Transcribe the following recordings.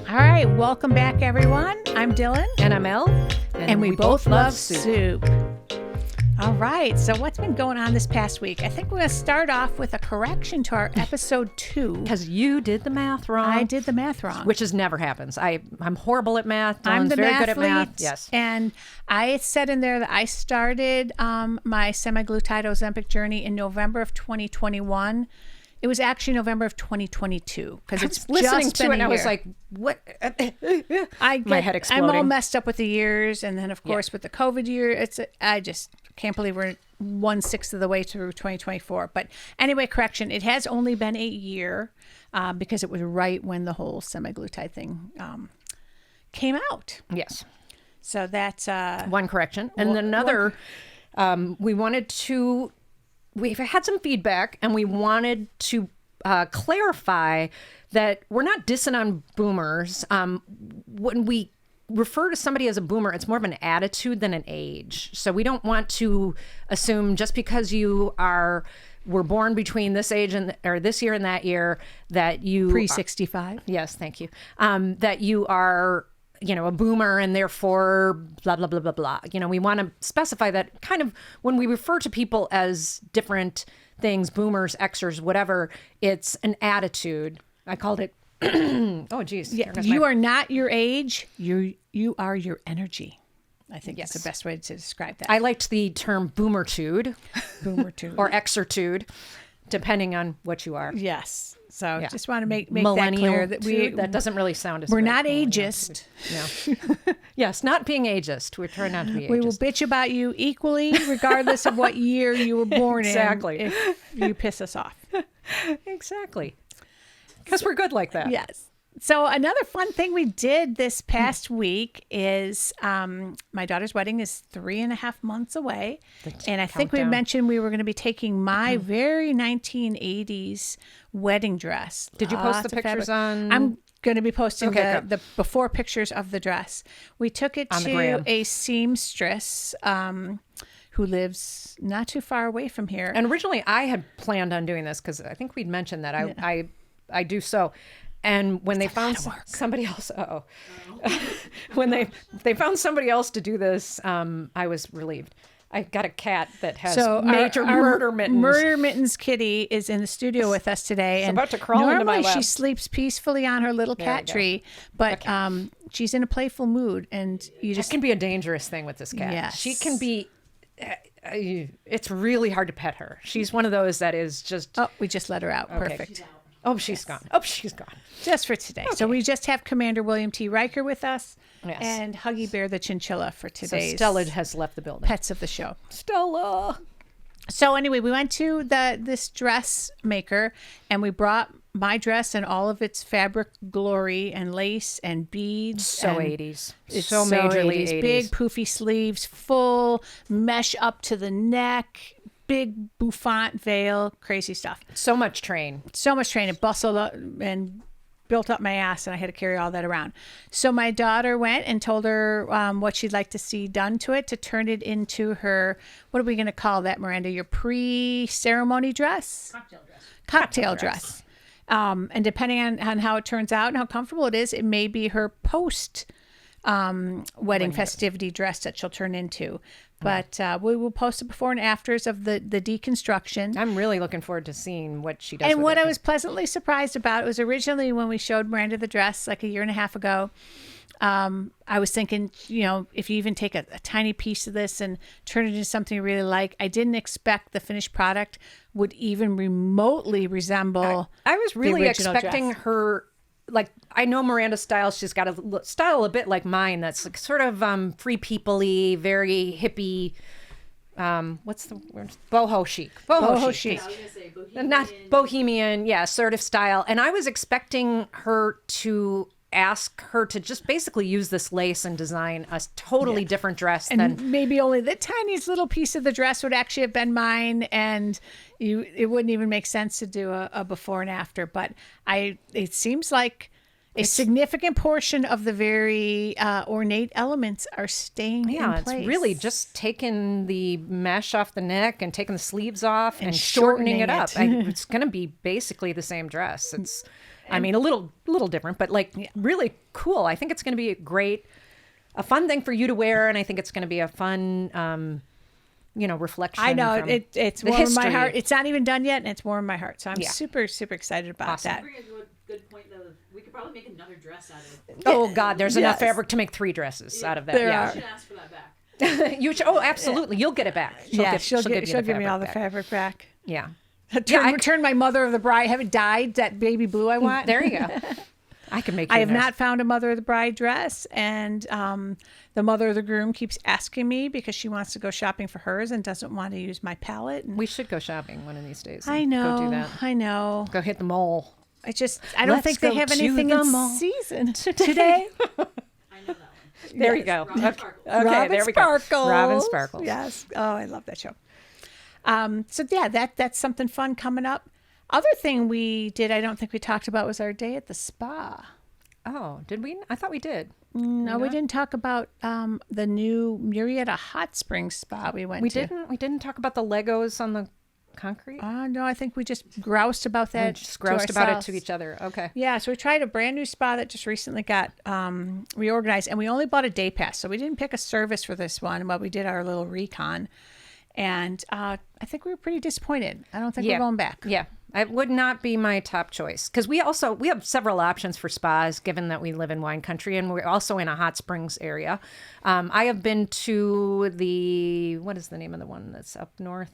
All right, welcome back, everyone. I'm Dylan. And I'm Elle. And we both love soup. All right, so what's been going on this past week? I think we're going to start off with a correction to our episode 2. Because you did the math wrong. I did the math wrong. Which is never happens. I'm horrible at math. Dylan's I'm the very mathlete, good at math. Yes. And I said in there that I started my semaglutide Ozempic journey in November of 2021. It was actually November of 2022 because it's listening just to been it and a I was year. like, what? My head exploding. I'm all messed up with the years, and then of course with the COVID year, I just can't believe we're 1/6 of the way through 2024. But anyway, correction: it has only been a year because it was right when the whole semaglutide thing came out. Yes. So that's one correction, and then another. We've had some feedback, and we wanted to clarify that we're not dissing on boomers. When we refer to somebody as a boomer, it's more of an attitude than an age. So we don't want to assume just because you were born between this age or this year and that year that you pre-65. Yes, thank you. That you are, a boomer and therefore blah, blah, blah, blah, blah. We want to specify that kind of when we refer to people as different things, boomers, Xers, whatever, it's an attitude. I called it, oh, geez. Yeah, you are not your age. You are your energy. I think that's the best way to describe that. I liked the term boomertude. Boomertude. Or Xertude, depending on what you are. Yes. So just want to make that clear that that doesn't really sound as we're good. not ageist. No. Yes, not being ageist. We're trying not to be ageist. We will bitch about you equally, regardless of what year you were born Exactly. in. If you piss us off. Exactly. Because we're good like that. Yes. So another fun thing we did this past week is my daughter's wedding is 3.5 months away. And I think we mentioned we were going to be taking my very 1980s wedding dress. Did you post the pictures on? I'm going to be posting the before pictures of the dress. We took it to a seamstress who lives not too far away from here. And originally I had planned on doing this because I think we'd mentioned that I do so. And when they found somebody else, when they found somebody else to do this, I was relieved. I got a cat that has major murder mittens. Murder mittens kitty is in the studio with us today. She's about to crawl into my lap. Normally she sleeps peacefully on her little cat tree, but she's in a playful mood, and that can be a dangerous thing with this cat. Yes. She can be. It's really hard to pet her. She's one of those that is just. Oh, we just let her out. Okay. Perfect. Oh, she's gone. Oh, she's gone. Just for today. Okay. So we just have Commander William T. Riker with us and Huggy Bear the chinchilla for today's. So Stella has left the building. Pets of the show. Stella. So anyway, we went to this dressmaker and we brought my dress and all of its fabric glory and lace and beads. So and 80s. It's so majorly 80s. Big poofy sleeves, full mesh up to the neck. Big bouffant veil, crazy stuff. So much train. It bustled up and built up my ass, and I had to carry all that around. So my daughter went and told her what she'd like to see done to it to turn it into her, what are we going to call that, Miranda? Your pre-ceremony dress? Cocktail dress. And depending on how it turns out and how comfortable it is, it may be her post wedding festivity dress that she'll turn into. But we will post the before and afters of the deconstruction. I'm really looking forward to seeing what she does. And what I was pleasantly surprised about, it was originally when we showed Miranda the dress like 1.5 years ago, I was thinking, if you even take a tiny piece of this and turn it into something you really like, I didn't expect the finished product would even remotely resemble I was really expecting dress. her. Like, I know Miranda's style. She's got a style a bit like mine. That's like sort of free people-y, very hippie. What's the word? Boho chic. Boho chic. I was gonna say bohemian. Not bohemian, sort of style. And I was expecting her to ask her to just basically use this lace and design a totally different dress. And maybe only the tiniest little piece of the dress would actually have been mine, and it wouldn't even make sense to do a before and after. But it seems like a significant portion of the very ornate elements are staying in place. It's really just taking the mesh off the neck and taking the sleeves off and shortening it up. It's going to be basically the same dress. I mean, a little different, but like really cool. I think it's going to be a fun thing for you to wear, and I think it's going to be a fun, reflection. I know from it's the warm in my history. heart. It's not even done yet, and it's warm in my heart. So I'm super excited about Awesome. that. You bring a good point though. We could probably make another dress out of it. Oh God, there's enough Yes. fabric to make 3 dresses out of that. There Yeah. are. You should ask for that back. You should, oh, absolutely. You'll get it back. She'll give you the give me all the fabric fabric back. Yeah. Return my mother of the bride. Have it dyed that baby blue I want. There you go. I can make you I have a nice- not found a mother of the bride dress, and the mother of the groom keeps asking me because she wants to go shopping for hers and doesn't want to use my palette. And We should go shopping one of these days. I and know, Go do that. I know. Go hit the mall. I don't Let's think they go have to anything the in mall season today. I know that one. There you go. Robin Sparkles. Okay, Robin there we Sparkles. go. Robin Sparkles. Yes. Oh, I love that show. So yeah, that's something fun coming up. Other thing we did, I don't think we talked about, was our day at the spa. Oh, did we? I thought we did. No, we didn't talk about the new Murrieta Hot Springs spa we went We to. didn't. We didn't talk about the Legos on the concrete. No, I think we just groused about that. We just groused about it ourselves. to each other. Okay. Yeah, so we tried a brand new spa that just recently got reorganized, and we only bought a day pass, so we didn't pick a service for this one, but we did our little recon, and I think we were pretty disappointed. I don't think we're going back. Yeah. It would not be my top choice because we have several options for spas given that we live in wine country and we're also in a hot springs area. I have been to what is the name of the one that's up north?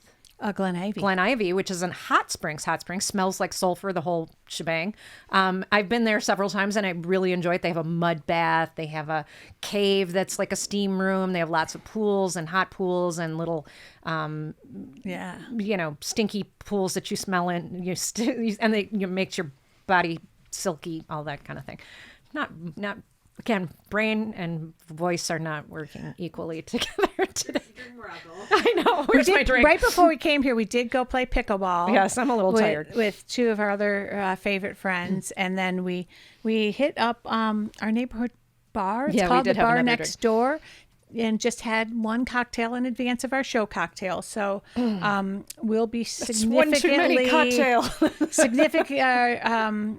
Glen Ivy. Glen Ivy, which is in hot springs. Hot springs smells like sulfur, the whole shebang. I've been there several times and I really enjoy it. They have a mud bath. They have a cave that's like a steam room. They have lots of pools and hot pools and little, Yeah. stinky pools that you smell in. And they makes your body silky, all that kind of thing. Not. Again, brain and voice are not working equally together today. Drink more alcohol. I know. Where's my drink? Right before we came here, we did go play pickleball. Yes, I'm a little tired. With 2 of our other favorite friends, and then we hit up our neighborhood bar. It's Yeah, we called did the have Bar another Next Door, and just had one cocktail in advance of our show cocktail. So we'll be One too many cocktail.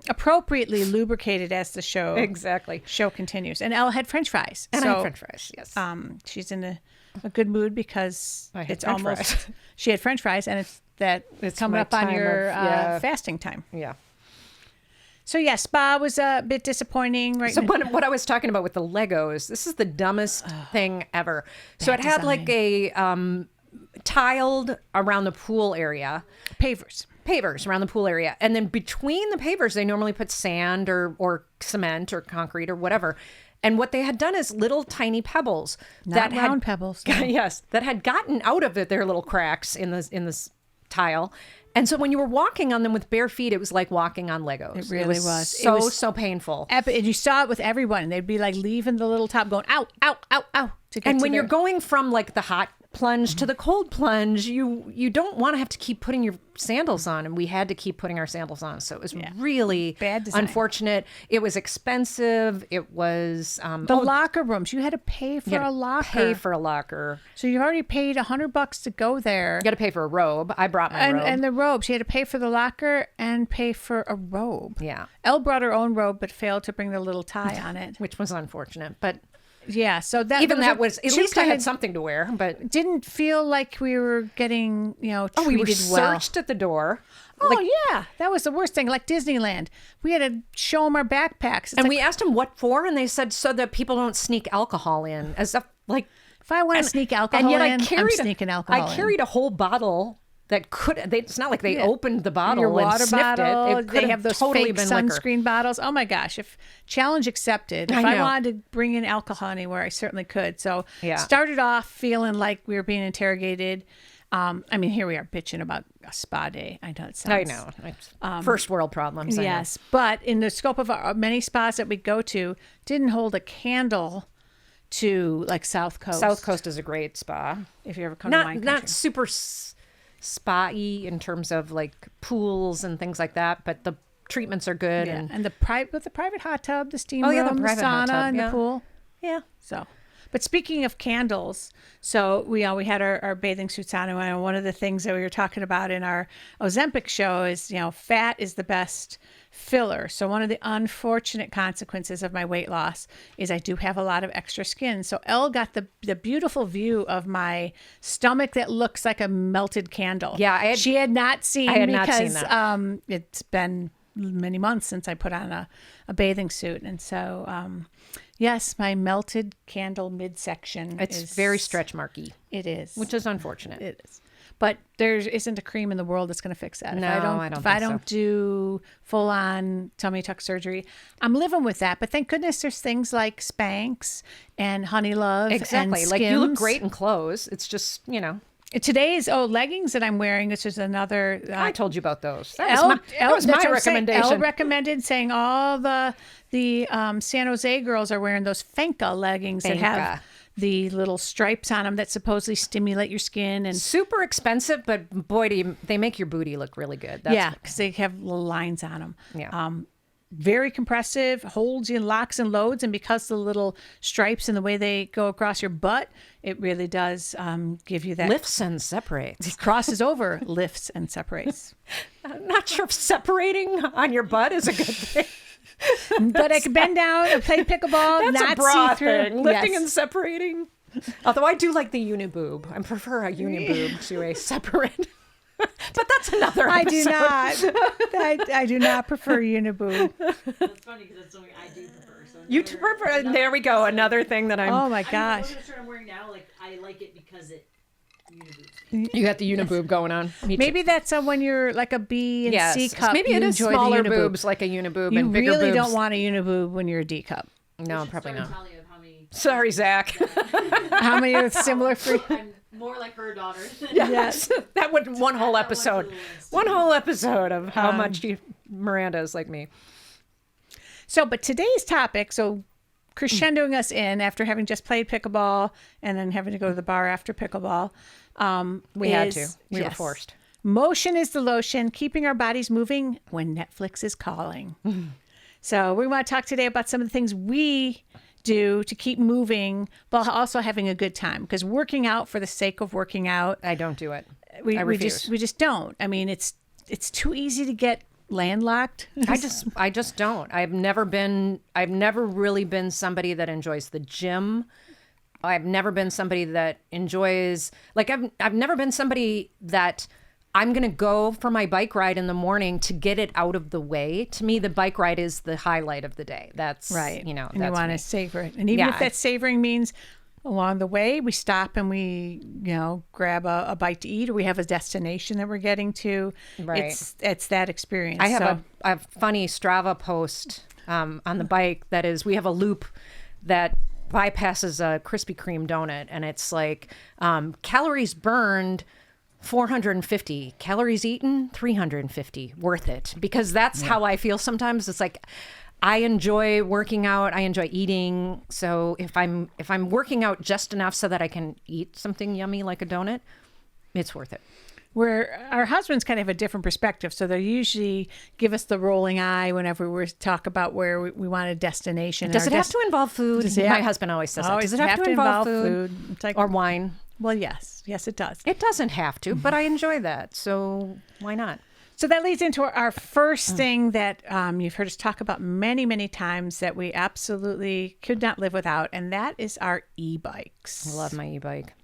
appropriately lubricated as the show Exactly. show continues. And Elle had French fries. And so, I had French fries. Yes. she's in a good mood because I had it's French almost fries. she had French fries, and it's coming my up on time your of- fasting time. Yeah. So yeah, spa was a bit disappointing. Right. So what I was talking about with the Legos, this is the dumbest thing ever. So it bad had like a tiled around the pool area, pavers around the pool area, and then between the pavers they normally put sand or cement or concrete or whatever. And what they had done is little tiny pebbles Not round pebbles, no. Yes, that had gotten out of their little cracks in this tile. And so when you were walking on them with bare feet, it was like walking on Legos. It really was. So, It was so painful. And you saw it with everyone, and they'd be like leaving the little top, going ow, ow, ow, ow. To get And to when their- you're going from like the hot plunge to the cold plunge, you don't want to have to keep putting your sandals on, and we had to keep putting our sandals on. So it was really Bad design. unfortunate. It was expensive. It was the locker rooms, you had to pay for a locker. Pay for a locker. So you already paid $100 to go there. You got to pay for a robe. I brought my robe. And the robes, you had to pay for the locker and pay for a robe. Yeah. Elle brought her own robe, but failed to bring the little tie on it. Which was unfortunate, but Yeah, so that even that a- was at she least I kinda had something to wear. But didn't feel like we were getting treated we were well. searched at the door. Oh yeah, that was the worst thing. Like Disneyland, we had to show them our backpacks. It's And like, we asked them what for, and they said so that people don't sneak alcohol in. As if like, if I want to sneak alcohol and yet in, I'm I sneaking alcohol I carried a whole bottle that could. It's not like they opened the in. bottle Your and water sniffed bottle. it. It could They have those totally fake been liquor. sunscreen bottles. Oh my gosh! If challenge accepted, if I I know. wanted to bring in alcohol anywhere, I certainly could. So Yeah. started off feeling like we were being interrogated. I mean, here we are bitching about a spa day. I know it sounds. I know. It's first world problems. I know. Yes, but in the scope of our many spas that we go to, didn't hold a candle to like South Coast. South Coast is a great spa. if you ever come to wine country. Not super spa-y in terms of like pools and things like that, but the treatments are good. Yeah, And and the private hot tub, the steam Oh, room, yeah, the the private hot sauna, tub, and yeah. the pool. yeah. So, But speaking of candles, so we had our bathing suits on, and one of the things that we were talking about in our Ozempic show is, fat is the best filler. So one of the unfortunate consequences of my weight loss is I do have a lot of extra skin. So Elle got the beautiful view of my stomach that looks like a melted candle. Yeah, she had not seen I had not because seen that. It's been many months since I put on a bathing suit, and so yes, my melted candle midsection It's very stretch marky, It is, which is unfortunate. it is. But there isn't a cream in the world that's going to fix that. No, I don't If I think so. don't do full on tummy tuck surgery, I'm living with that. But thank goodness there's things like Spanx and Honey Love. Exactly. And Like you look Skims. great in clothes. It's just, Today's leggings that I'm wearing, which is another. I told you about those. That Elle- was Elle- my that's what I'm saying. recommendation. Elle recommended, saying all the San Jose girls are wearing those Fenka leggings that have Fenka. the little stripes on them that supposedly stimulate your skin. And Super expensive, but boy, they make your booty look really good. yeah, because they have little lines on them. Yeah. Very compressive, holds you in locks and loads, and because the little stripes and the way they go across your butt, it really does give you that. Lifts and separates. Crosses over, lifts and separates. I'm not sure if separating on your butt is a good thing. But I can bend down and play pickleball. That's not a bra see through. thing. Lifting Yes. and separating. Although I do like the uniboob. I prefer a uniboob to a separate. But that's another I episode. do not. I do not prefer uniboob. That's funny because that's something I do prefer. So You another- prefer, another- there we go. Another thing that I'm. Oh my I mean, gosh. the shirt I'm wearing now, like I like it because it uniboobs. You got the uniboob going on. Me too. Maybe that's when you're like a B and Yes. C cup. Maybe you it is enjoy smaller the uniboob. boobs like a uniboob You and bigger really boobs. don't want a uniboob when you're a D cup. No, Should probably start not. a tally of how many. Sorry, Zach. How many are similar for? I'm more like her daughter. Yes. That would one whole Add that one to episode. the list. One whole episode of how much Miranda is like me. So, but today's topic, so crescendoing us in after having just played pickleball and then having to go to the bar after pickleball. We had to. is- We were yes. forced. Motion is the lotion, keeping our bodies moving when Netflix is calling. So we want to talk today about some of the things we do to keep moving, but also having a good time. Because working out for the sake of working out, I don't do it. we I refuse. just don't. I mean, it's too easy to get landlocked. I just don't. I've never really been somebody that enjoys the gym. I've never been somebody that enjoys, like, I've never been somebody that I'm going to go for my bike ride in the morning to get it out of the way. To me, the bike rite is the highlight of the day. That's Right. You know, and that's you want me. to savor it. And even Yeah. if that savoring means along the way, we stop and we, grab a bite to eat, or we have a destination that we're getting to. Right. It's that experience. I have So- a funny Strava post on the bike that is, we have a loop that bypasses a Krispy Kreme donut, and it's like calories burned 450, calories eaten 350, worth it, because that's how I feel sometimes. It's like I enjoy working out, I enjoy eating, so if I'm working out just enough so that I can eat something yummy like a donut, it's worth it. Where our husbands kind of have a different perspective. So they usually give us the rolling eye whenever we talk about where we want a destination. Does it have to involve food? Does it My have- husband always says that. Always Does it have to involve food? It's like, Or wine? well, yes, it does. It doesn't have to, but I enjoy that. So why not? So that leads into our first thing that you've heard us talk about many, many times that we absolutely could not live without, and that is our e-bikes. I love my e-bike.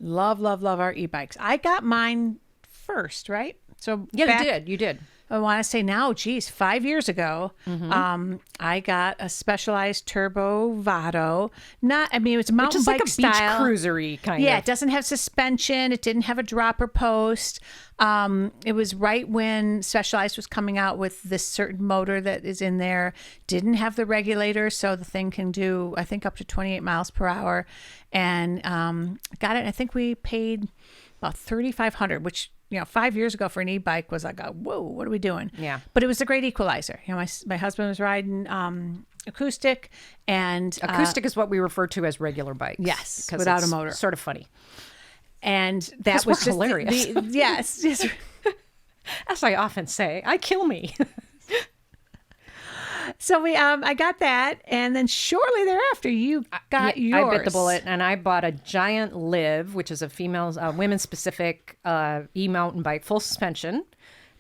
Love our e-bikes. I got mine first, right? So Yeah, back- you did. I want to say now, 5 years ago, I got a Specialized Turbo Vado. It's mountain Just like bike a beach style. cruisery kind Yeah, of. it doesn't have suspension. It didn't have a dropper post. It was right when Specialized was coming out with this certain motor that is in there. Didn't have the regulator, so the thing can do, I think, up to 28 miles per hour. And got it. I think we paid about $3,500, which 5 years ago for an e-bike was like, whoa, what are we doing? Yeah. But it was a great equalizer. My husband was riding acoustic, and Acoustic is what we refer to as regular bikes. Yes, 'cause without a it's motor. Sort of funny. and that 'Cause was we're just hilarious. yes. Yes. As I often say, I kill me. So I got that, and then shortly thereafter, you got yours. I bit the bullet, and I bought a giant Liv, which is a female, women's specific e-mountain bike, full suspension,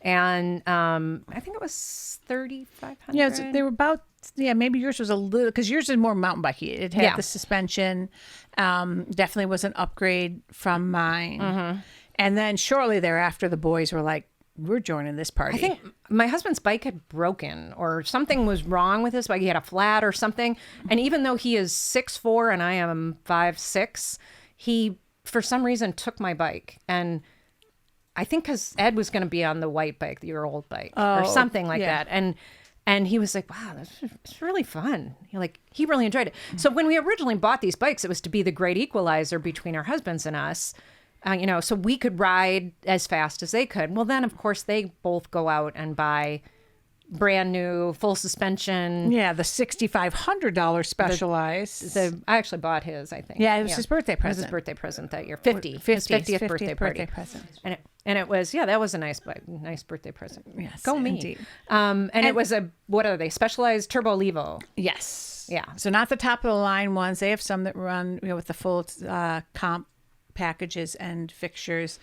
and I think it was $3,500. Yeah, they were about. Yeah, maybe yours was a little, because yours is more mountain bikey. It had the suspension. Definitely was an upgrade from mine. And then shortly thereafter, the boys were like, "We're joining this party." I think my husband's bike had broken or something was wrong with his bike. He had a flat or something. And even though he is 6'4" and I am 5'6", he, for some reason, took my bike. And I think because Ed was going to be on the white bike, your old bike, or something like that. And he was like, "Wow, it's really fun." He really enjoyed it. So when we originally bought these bikes, it was to be the great equalizer between our husbands and us. So we could ride as fast as they could. Well, then, of course, they both go out and buy brand new full suspension. Yeah, the $6,500 Specialized. I actually bought his, I think. Yeah, it was his birthday present. It was his birthday present that year. His 50th birthday party. Present. And it was, that was a nice birthday present. Yes, go me. indeed. And it was what are they? Specialized Turbo Levo. Yes. Yeah. So not the top of the line ones. They have some that run with the full comp packages and fixtures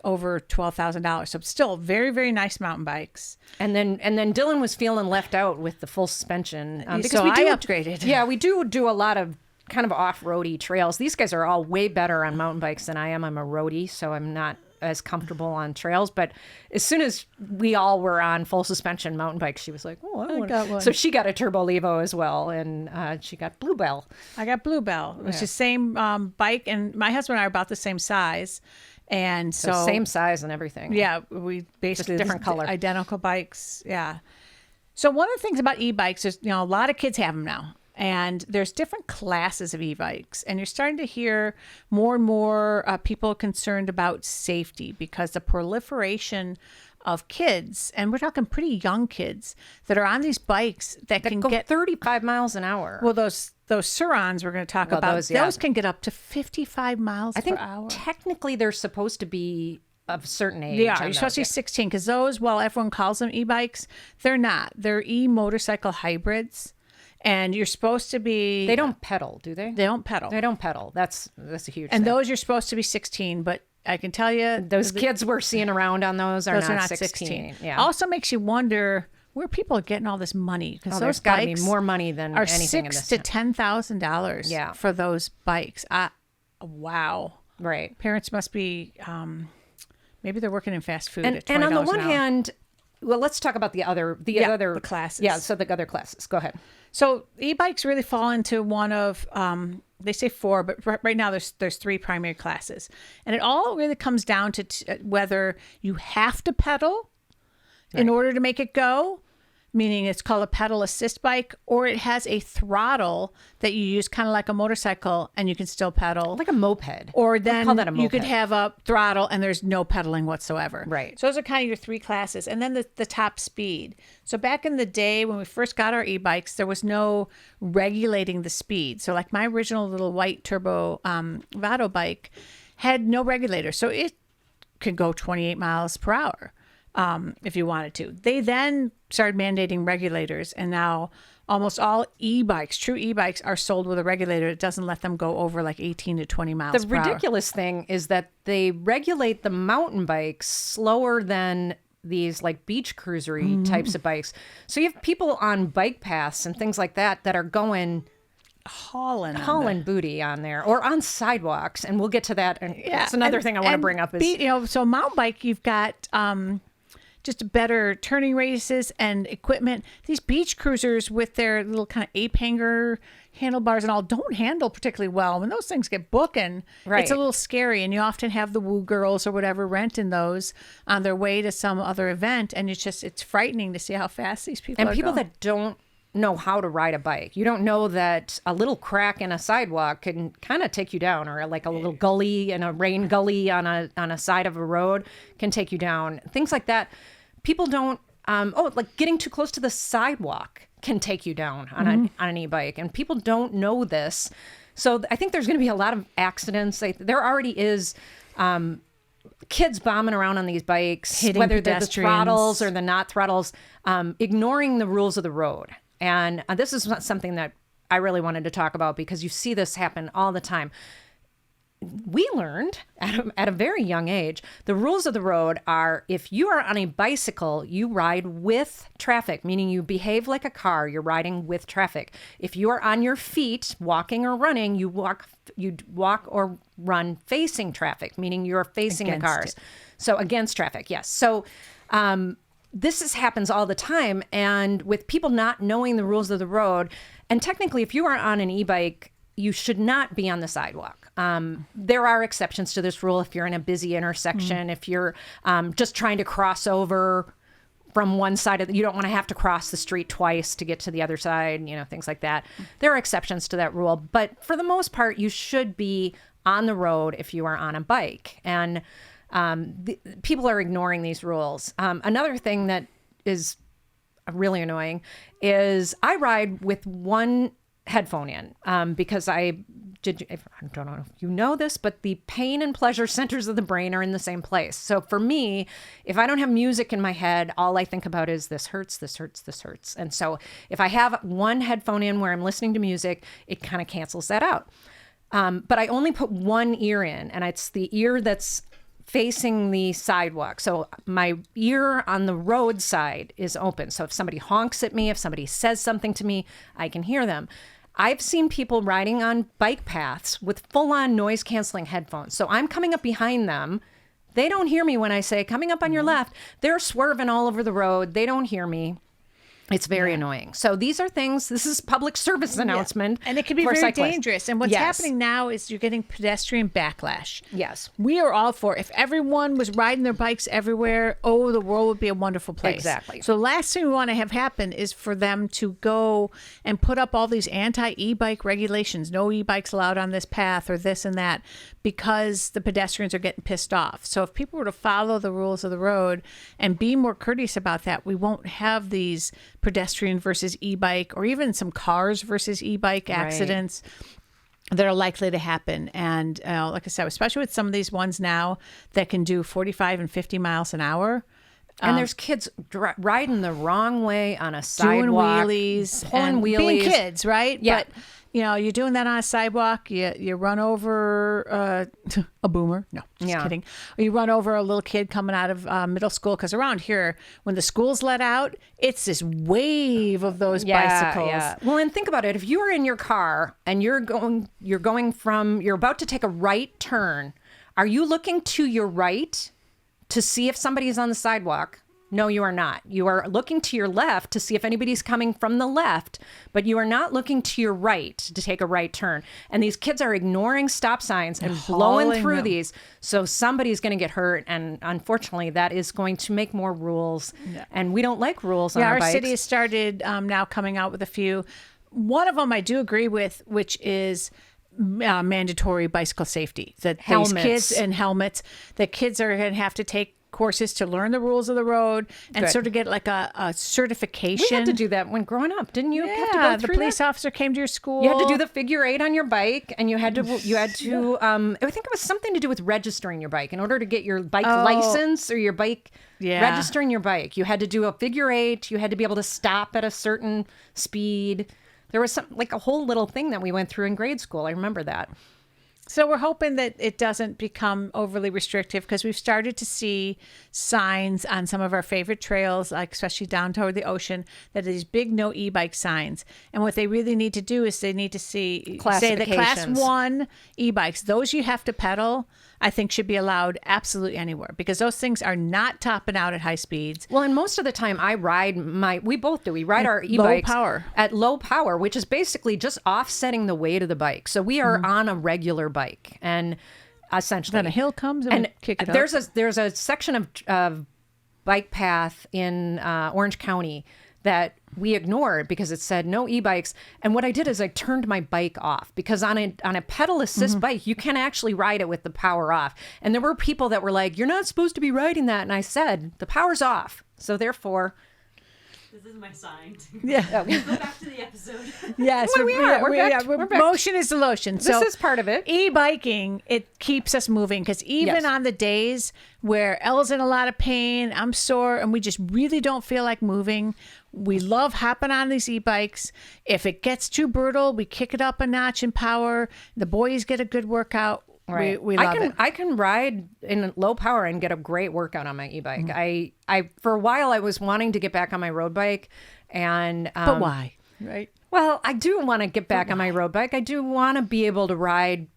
over $12,000. So still very, very nice mountain bikes. And then Dylan was feeling left out with the full suspension because so I upgraded. Yeah, we do a lot of kind of off-roady trails. These guys are all way better on mountain bikes than I am. I'm a roadie, so I'm not as comfortable on trails. But as soon as we all were on full suspension mountain bikes, she was like, "Oh, I got one." So she got a Turbo Levo as well, and she got Bluebell. I got Bluebell. It was the same bike, and my husband and I are about the same size. And so same size and everything. Yeah, we basically just different color, identical bikes. Yeah. So one of the things about e-bikes is, a lot of kids have them now, and there's different classes of e-bikes, and you're starting to hear more and more people concerned about safety because the proliferation of kids, and we're talking pretty young kids that are on these bikes that can go get 35 miles an hour. Well, those Surons we're going to talk about, those can get up to 55 miles per hour. Technically they're supposed to be of a certain age. Yeah, you're supposed to be 16 because those, while everyone calls them e-bikes, they're not. They're e-motorcycle hybrids. And you're supposed to be... They don't pedal, do they? They don't pedal. They don't pedal. That's a huge And thing. those you're supposed to be 16, but I can tell you... Those kids we're seeing around on those are not 16. Yeah. Also makes you wonder where people are getting all this money. Because there's got to be more money than are anything in this $6,000 to $10,000 for those bikes. Wow. Right. Parents must be... maybe they're working in fast food and, at $20 and on the one an hour. hand... Well, let's talk about the other classes. Yeah, so the other classes. Go ahead. So e-bikes really fall into one of they say 4, but right now there's 3 primary classes, and it all really comes down to whether you have to pedal in order to make it go, meaning it's called a pedal assist bike, or it has a throttle that you use kind of like a motorcycle and you can still pedal. Like a moped. Or then call that a moped. You could have a throttle and there's no pedaling whatsoever. Right. So those are kind of your 3 classes. And then the top speed. So back in the day when we first got our e-bikes, there was no regulating the speed. So like my original little white turbo Vado bike had no regulator. So it could go 28 miles per hour. If you wanted to. They then started mandating regulators, and now almost all e-bikes, true e-bikes, are sold with a regulator. It doesn't let them go over like 18 to 20 miles per hour. The ridiculous thing is that they regulate the mountain bikes slower than these like beach cruisery types of bikes. So you have people on bike paths and things like that are going... hauling booty on there or on sidewalks, and we'll get to that. And that's another thing I want to bring up is so mountain bike, you've got just better turning radiuses and equipment. These beach cruisers with their little kind of ape hanger handlebars and all don't handle particularly well. When those things get booking, it's a little scary, and you often have the woo girls or whatever renting those on their way to some other event, and it's frightening to see how fast these people are going. That don't know how to ride a bike. You don't know that a little crack in a sidewalk can kind of take you down, or like a little gully in a rain gully on a side of a road can take you down. Things like that. People don't, like getting too close to the sidewalk can take you down on an e-bike, and people don't know this. So I think there's going to be a lot of accidents. There already is kids bombing around on these bikes, hitting whether they're the pedestrians. throttles or the not throttles, ignoring the rules of the road. And this is not something that I really wanted to talk about because you see this happen all the time. We learned at a very young age, the rules of the road are if you are on a bicycle, you ride with traffic, meaning you behave like a car, you're riding with traffic. If you are on your feet, walking or running, you walk or run facing traffic, meaning you're facing the cars. It. So against traffic, yes. So this happens all the time. And with people not knowing the rules of the road, and technically if you are on an e-bike, you should not be on the sidewalk. There are exceptions to this rule if you're in a busy intersection, if you're just trying to cross over from one side of you don't want to have to cross the street twice to get to the other side, things like that. There are exceptions to that rule, but for the most part, you should be on the road if you are on a bike. And people are ignoring these rules. Another thing that is really annoying is I ride with one headphone in because I don't know if you know this, but the pain and pleasure centers of the brain are in the same place. So for me, if I don't have music in my head, all I think about is this hurts, this hurts, this hurts. And so if I have one headphone in where I'm listening to music, it kind of cancels that out. But I only put one ear in, and it's the ear that's facing the sidewalk. So my ear on the road side is open. So if somebody honks at me, if somebody says something to me, I can hear them. I've seen people riding on bike paths with full-on noise-canceling headphones. So I'm coming up behind them. They don't hear me when I say, coming up on your left. They're swerving all over the road. They don't hear me. It's very annoying. So these are things, this is public service announcement. And it can be for very cyclists. dangerous. And what's happening now is you're getting pedestrian backlash. Yes. We are all for it. If everyone was riding their bikes everywhere, the world would be a wonderful place. Exactly. So the last thing we want to have happen is for them to go and put up all these anti-e-bike regulations. No e-bikes allowed on this path or this and that because the pedestrians are getting pissed off. So if people were to follow the rules of the road and be more courteous about that, we won't have these pedestrian versus e-bike or even some cars versus e-bike accidents that are likely to happen. And like I said, especially with some of these ones now that can do 45 and 50 miles an hour. And there's kids riding the wrong way on a sidewalk. Doing wheelies. Pulling and wheelies. Being kids, right? Yeah. But, you're doing that on a sidewalk. You run over a boomer. No, just kidding. Or you run over a little kid coming out of middle school. Because around here, when the school's let out, it's this wave of those bicycles. Yeah. Well, and think about it. If you are in your car and you're about to take a right turn, are you looking to your right to see if somebody is on the sidewalk? No, you are not. You are looking to your left to see if anybody's coming from the left, but you are not looking to your right to take a right turn. And these kids are ignoring stop signs and blowing through these. So somebody's going to get hurt. And unfortunately, that is going to make more rules. Yeah. And we don't like rules on our bikes. Our city has started now coming out with a few. One of them I do agree with, which is mandatory bicycle safety. That helmets. These kids and helmets, that kids are going to have to take courses to learn the rules of the road and sort of get like a certification. We had to do that when growing up, didn't you? Yeah, have to go through the police officer came to your school. You had to do the figure 8 on your bike, and you had to I think it was something to do with registering your bike. In order to get your bike license or your bike registering your bike, you had to do a figure 8. You had to be able to stop at a certain speed. There was a whole little thing that we went through in grade school. I remember that. So we're hoping that it doesn't become overly restrictive because we've started to see signs on some of our favorite trails, like especially down toward the ocean, that are these big no e-bike signs. And what they really need to do is they need to say the class 1 e-bikes, those you have to pedal, I think should be allowed absolutely anywhere because those things are not topping out at high speeds. Well, and most of the time I ride we both do. We ride our e-bikes at low power, which is basically just offsetting the weight of the bike. So we are on a regular bike, and essentially then a hill comes and we kick it up. There's a section of bike path in Orange County that we ignored because it said no e-bikes. And what I did is I turned my bike off because on a pedal assist bike, you can actually ride it with the power off. And there were people that were like, you're not supposed to be riding that. And I said, the power's off. So therefore, This is my sign. Yeah. Go back to the episode. Yes, Well, we're back. motion is the lotion. This So is part of it. E-biking, it keeps us moving because even Yes. on the days where Elle's in a lot of pain, I'm sore, and we just really don't feel like moving, we love hopping on these e-bikes. If it gets too brutal, we kick it up a notch in power. The boys get a good workout. Right. We love it. I can ride in low power and get a great workout on my e-bike. I for a while I was wanting to get back on my road bike, and But why? Right? well, I do want to get back on my road bike. I do want to be able to ride.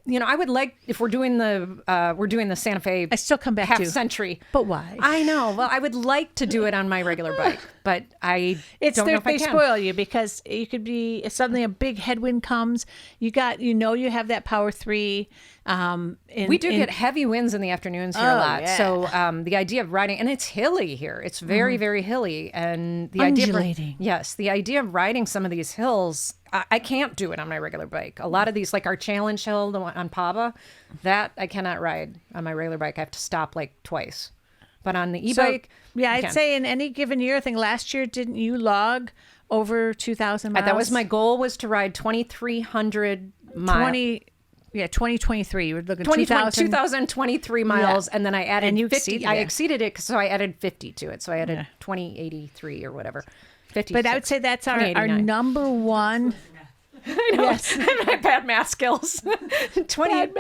You know, I would like if we're doing the Santa Fe I still come back half to. century. But why? I know. Well, I would like to do it on my regular bike, but I don't know if I they can. spoil you because you could be if suddenly a big headwind comes. You have that power 3. We do get heavy winds in the afternoons here a lot. yeah. So the idea of riding, and it's hilly here. It's very, very hilly. And the Undulating. the idea of riding some of these hills, I can't do it on my regular bike. A lot of these, like our challenge hill the one on Pava, that I cannot ride on my regular bike. I have to stop like twice. But on the e-bike, yeah, you I'd can. say in any given year, I think last year, didn't you log over 2,000 miles? That was my goal, was to ride 2,300 miles. 2023. You were looking 2023 miles, Yeah. and then I added And you 50. exceeded I it. exceeded it, so I added 50 to it. So I added 2083 or whatever. 50. But I would say that's our 2089. number one. I know. Yes. My bad math skills. 20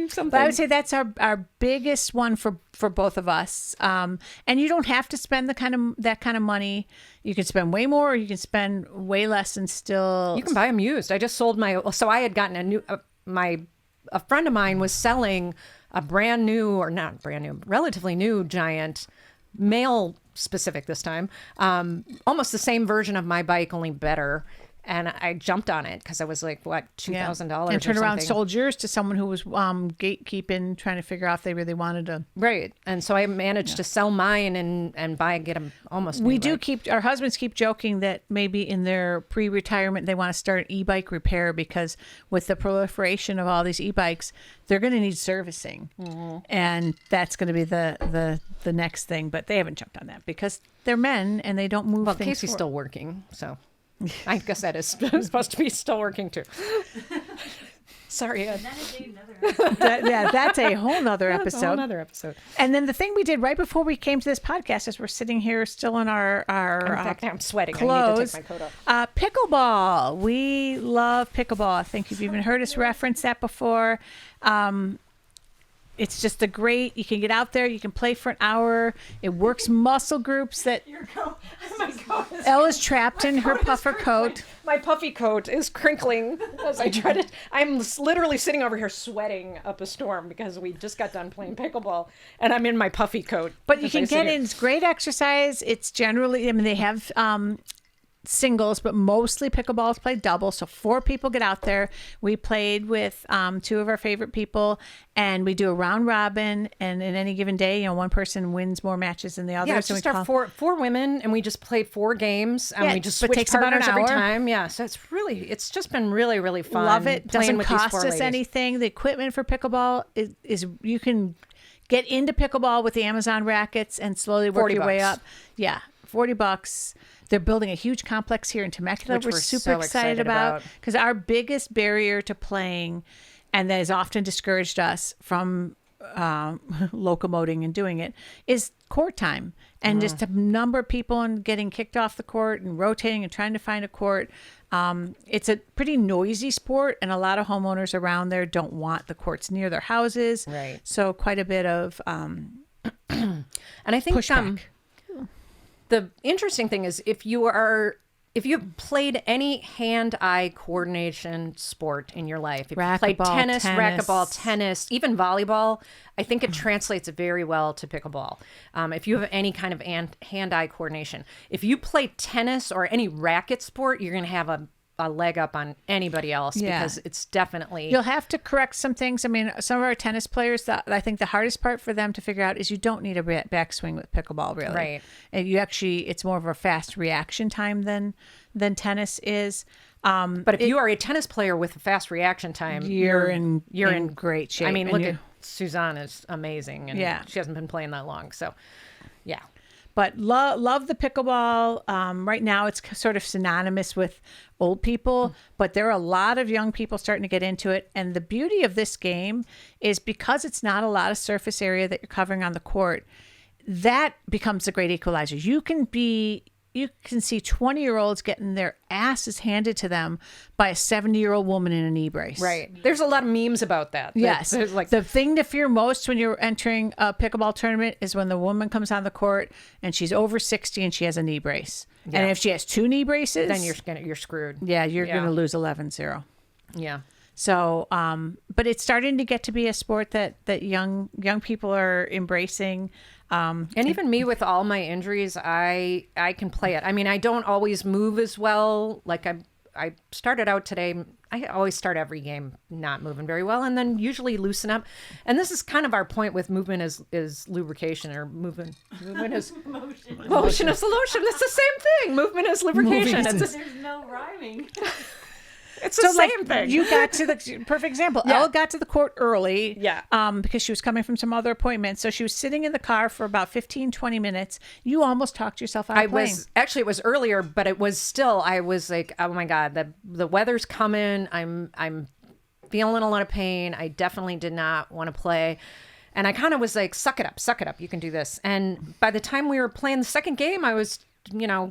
something. But I would say that's our biggest one for both of us. And you don't have to spend that kind of money. You can spend way more, or you can spend way less and still. You can buy them used. I just sold my. So I had gotten a new. A friend of mine was selling a brand new, or not brand new, relatively new Giant, male specific this time. Almost the same version of my bike, only better. And I jumped on it because I was like, what, $2,000? And turned around, something. sold yours to someone who was gatekeeping, trying to figure out if they really wanted to. Right. And so I managed to sell mine and get them almost. We new do bike. keep, our husbands keep joking that maybe in their pre-retirement they want to start an e-bike repair because with the proliferation of all these e-bikes, they're going to need servicing. And that's going to be the next thing. But they haven't jumped on that because they're men and they don't move Well, things Casey's forward. still working, so I guess that is supposed to be still working too. Sorry, Ed. That is another. That's a whole nother That's a episode. whole nother episode. And then the thing we did right before we came to this podcast is we're sitting here still in our In fact, I'm sweating. I need clothes. to take my coat off. Pickleball. We love pickleball. I think you've even heard us reference that before. It's just a great, you can get out there, you can play for an hour. It works muscle groups that Oh my God. Ella's trapped in her puffer coat. My puffy coat is crinkling as I try to. I'm literally sitting over here sweating up a storm because we just got done playing pickleball and I'm in my puffy coat. But you as I can sit get here. in, it's great exercise. It's generally, I mean, they have singles, but mostly pickleball is played double. So 4 people get out there. We played with 2 of our favorite people, and we do a round robin. And in any given day, one person wins more matches than the other. Yeah, it's so just we our call- four women, and we just play 4 games, and Yeah, we just but switch takes about an partners every hour. time. Yeah, so it's just been really, really fun. Love it. playing Doesn't with these cost 4 us ladies. anything. The equipment for pickleball is you can get into pickleball with the Amazon rackets and slowly work your way $40. up. Yeah, $40. They're building a huge complex here in Temecula. Which We're we're super so excited excited about about. because our biggest barrier to playing, and that has often discouraged us from locomoting and doing it, is court time and just a number of people and getting kicked off the court and rotating and trying to find a court. It's a pretty noisy sport, and a lot of homeowners around there don't want the courts near their houses. Right. So quite a bit of And I think pushback. the interesting thing is if you've played any hand-eye coordination sport in your life, if you played Racquetball, tennis, tennis. racquetball, tennis, even volleyball, I think it translates very well to pickleball. If you have any kind of hand-eye coordination, if you play tennis or any racket sport, you're going to have a leg up on anybody else Yeah. because it's definitely You'll have to correct some things. I mean, some of our tennis players, I think the hardest part for them to figure out is you don't need a backswing with pickleball, really. Right. And it's more of a fast reaction time than tennis is. But if you are a tennis player with a fast reaction time, You're in great shape. I mean, And look you- at Suzanne is amazing, and Yeah. she hasn't been playing that long, so yeah. But love the pickleball. Right now, it's sort of synonymous with old people, but there are a lot of young people starting to get into it. And the beauty of this game is because it's not a lot of surface area that you're covering on the court, that becomes a great equalizer. You can see 20-year-olds getting their asses handed to them by a 70-year-old woman in an e-brace. Right. There's a lot of memes about that. Yes. There's like The thing to fear most when you're entering a pickleball tournament is when the woman comes on the court and she's over 60 and she has a knee brace. Yeah. And if she has 2 knee braces, then you're screwed. yeah, you're going to lose 11-0. Yeah. So, but it's starting to get to be a sport that young people are embracing. And even me with all my injuries, I can play it. I mean, I don't always move as well. Like I started out today. I always start every game not moving very well, and then usually loosen up. And this is kind of our point with movement is lubrication, or movement is motion is lotion. It's the same thing. Movement is lubrication. There's no rhyming. It's the same thing. You got to the perfect example. Yeah. Elle got to the court early. Yeah. Because she was coming from some other appointment. So she was sitting in the car for about 15, 20 minutes. You almost talked yourself out of playing. It was earlier, but it was still, I was like, oh my God, the weather's coming. I'm feeling a lot of pain. I definitely did not want to play. And I kind of was like, suck it up. You can do this. And by the time we were playing the second game, I was,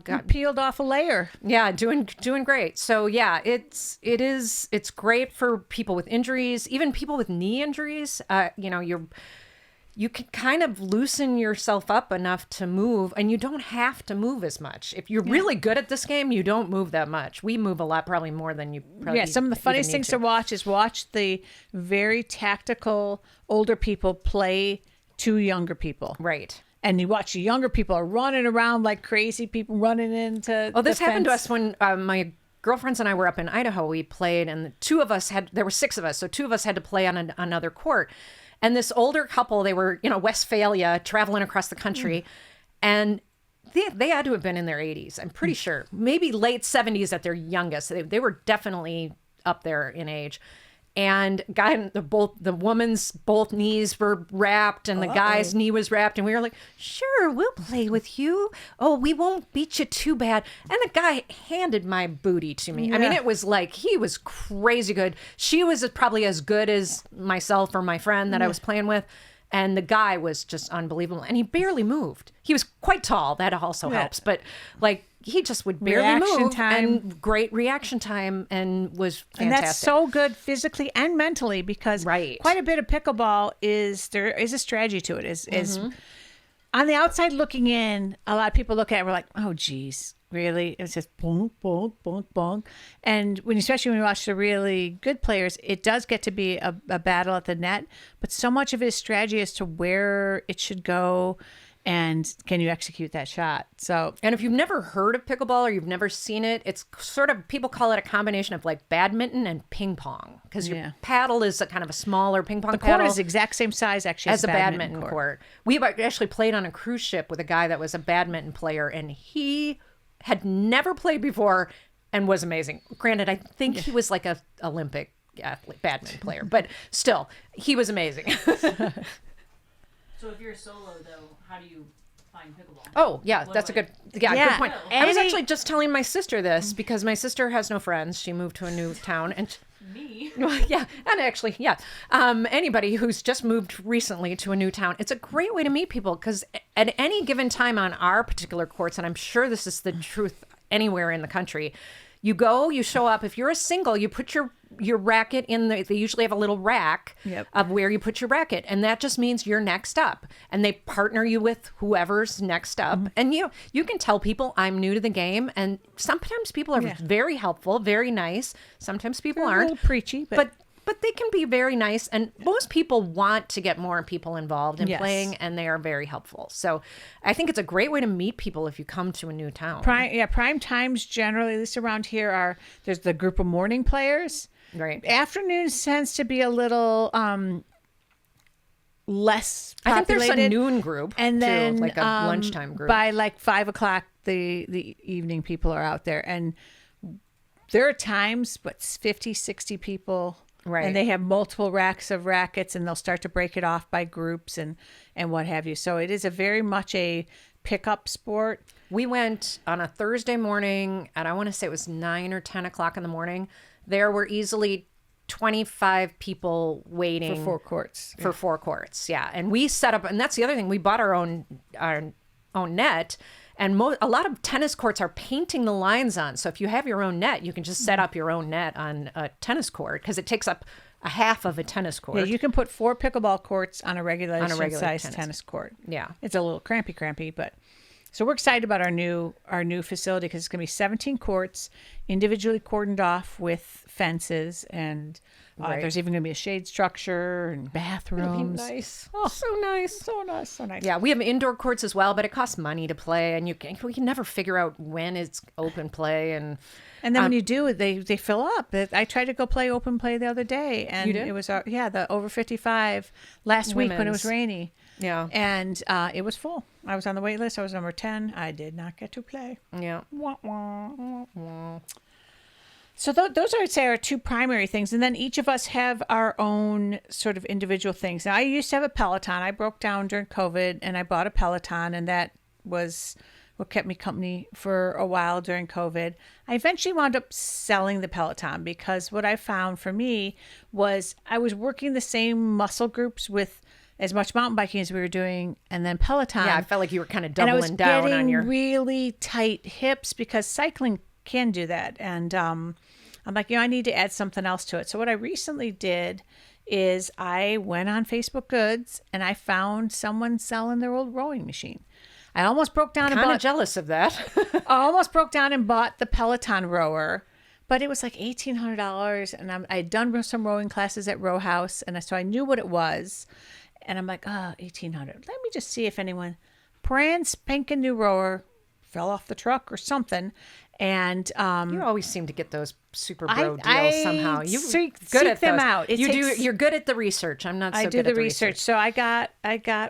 got peeled off a layer. Yeah, doing great. So yeah, it's great for people with injuries, even people with knee injuries. You can kind of loosen yourself up enough to move, and you don't have to move as much. If you're really good at this game, you don't move that much. We move a lot, probably more than you probably. Yeah, some of the funniest things to watch is the very tactical older people play to younger people. Right. And you watch the younger people are running around like crazy people running into. Oh, this the happened to fence. us when my girlfriends and I were up in Idaho. We played, and there were 6 of us, so 2 of us had to play on another court. And this older couple, they were, Westphalia, traveling across the country, and they had to have been in their 80s. I'm pretty sure, maybe late 70s at their youngest. They were definitely up there in age. And the woman's both knees were wrapped, and the guy's knee was wrapped, and we were like, "Sure, we'll play with you. Oh, we won't beat you too bad." And the guy handed my booty to me. I mean, it was like he was crazy good. She was probably as good as myself or my friend that I was playing with. And the guy was just unbelievable. And he barely moved. He was quite tall. That also helps. But like he just would barely Reaction move. time. And great reaction time, and was fantastic. And that's so good physically and mentally, because quite a bit of pickleball there is a strategy to it. Is on the outside looking in, a lot of people look at it and we're like, oh geez, really? It's just bonk, bonk, bonk, bonk. And especially when you watch the really good players, it does get to be a battle at the net, but so much of it is strategy as to where it should go and can you execute that shot. So, and if you've never heard of pickleball or you've never seen it, it's sort of, people call it a combination of like badminton and ping pong, because your paddle is a kind of a smaller ping pong paddle. The court is the exact same size actually as a badminton court. We actually played on a cruise ship with a guy that was a badminton player, and he had never played before and was amazing. Granted, I think he was like a Olympic athlete, badminton player, but still, he was amazing. So if you're solo, though, how do you find pickleball? Oh, yeah, that's a good good point. Oh. I was actually just telling my sister this, because my sister has no friends. She moved to a new town, and Me? yeah, and actually, yeah, anybody who's just moved recently to a new town, it's a great way to meet people, because at any given time on our particular courts, and I'm sure this is the truth anywhere in the country, you go, you show up. If you're a single, you put your racket in they usually have a little rack of where you put your racket. And that just means you're next up. And they partner you with whoever's next up. And you can tell people, I'm new to the game. And sometimes people are very helpful, very nice. Sometimes people aren't. A little preachy, but they can be very nice. And most people want to get more people involved in playing, and they are very helpful. So I think it's a great way to meet people if you come to a new town. Prime times generally, at least around here, there's the group of morning players. Right. Afternoons tends to be a little less populated. I think there's a noon group, and then too, like a lunchtime group. By like 5 o'clock, the evening people are out there, and there are times, 50, 60 people. Right. And they have multiple racks of rackets, and they'll start to break it off by groups and what have you. So it is a very much a pickup sport. We went on a Thursday morning, and I want to say it was 9 or 10 o'clock in the morning. There were easily 25 people waiting For 4 courts. for 4 courts. Yeah. And we set up, and that's the other thing. We bought our own net, and a lot of tennis courts are painting the lines on. So if you have your own net, you can just set up your own net on a tennis court because it takes up a half of a tennis court. Yeah, you can put 4 pickleball courts on a regular size tennis court. Yeah. It's a little crampy, but so we're excited about our new facility because it's going to be 17 courts, individually cordoned off with fences, and there's even going to be a shade structure and bathrooms. It'll be nice. Oh, so nice. So nice. Yeah, we have indoor courts as well, but it costs money to play, and we can never figure out when it's open play. And then when you do, they fill up. I tried to go play open play the other day, and You did? it was the over 55 last week when it was Women's. rainy. Yeah. And it was full. I was on the wait list. I was number 10. I did not get to play. Yeah. Wah, wah, wah, wah. So those, I would say, are 2 primary things. And then each of us have our own sort of individual things. Now, I used to have a Peloton. I broke down during COVID, and I bought a Peloton, and that was what kept me company for a while during COVID. I eventually wound up selling the Peloton because what I found for me was I was working the same muscle groups with as much mountain biking as we were doing, and then Peloton. Yeah, I felt like you were kind of And I was doubling down getting on your. really tight hips because cycling can do that. And I'm like, I need to add something else to it. So what I recently did is I went on Facebook Goods and I found someone selling their old rowing machine. I almost broke down and Kind of bought. jealous of that. I almost broke down and bought the Peloton rower, but it was like $1,800, and I had done some rowing classes at Row House, and so I knew what it was. And I'm like, $1,800. Let me just see if anyone, brand spanking new rower, fell off the truck or something. And You always seem to get those super I- bro deals I somehow. You're seek good at them those. out. It takes- You're good at the research. I'm not so I good do at the research. So I got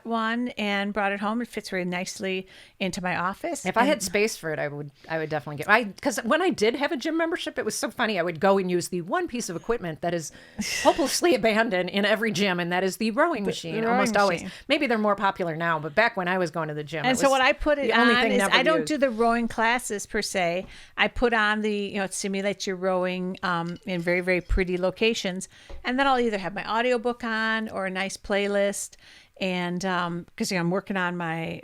one and brought it home. It fits very nicely into my office. If I had space for it, I would definitely get. Because when I did have a gym membership, it was so funny. I would go and use the one piece of equipment that is hopelessly abandoned in every gym, and that is the rowing machine. rowing Almost always. machine. Maybe they're more popular now, but back when I was going to the gym, And so what I put it the only on thing is never I don't used. do the rowing classes per se. I put on the, it simulates your rowing in very, very pretty locations. And then I'll either have my audiobook on or a nice playlist. And because I'm working on my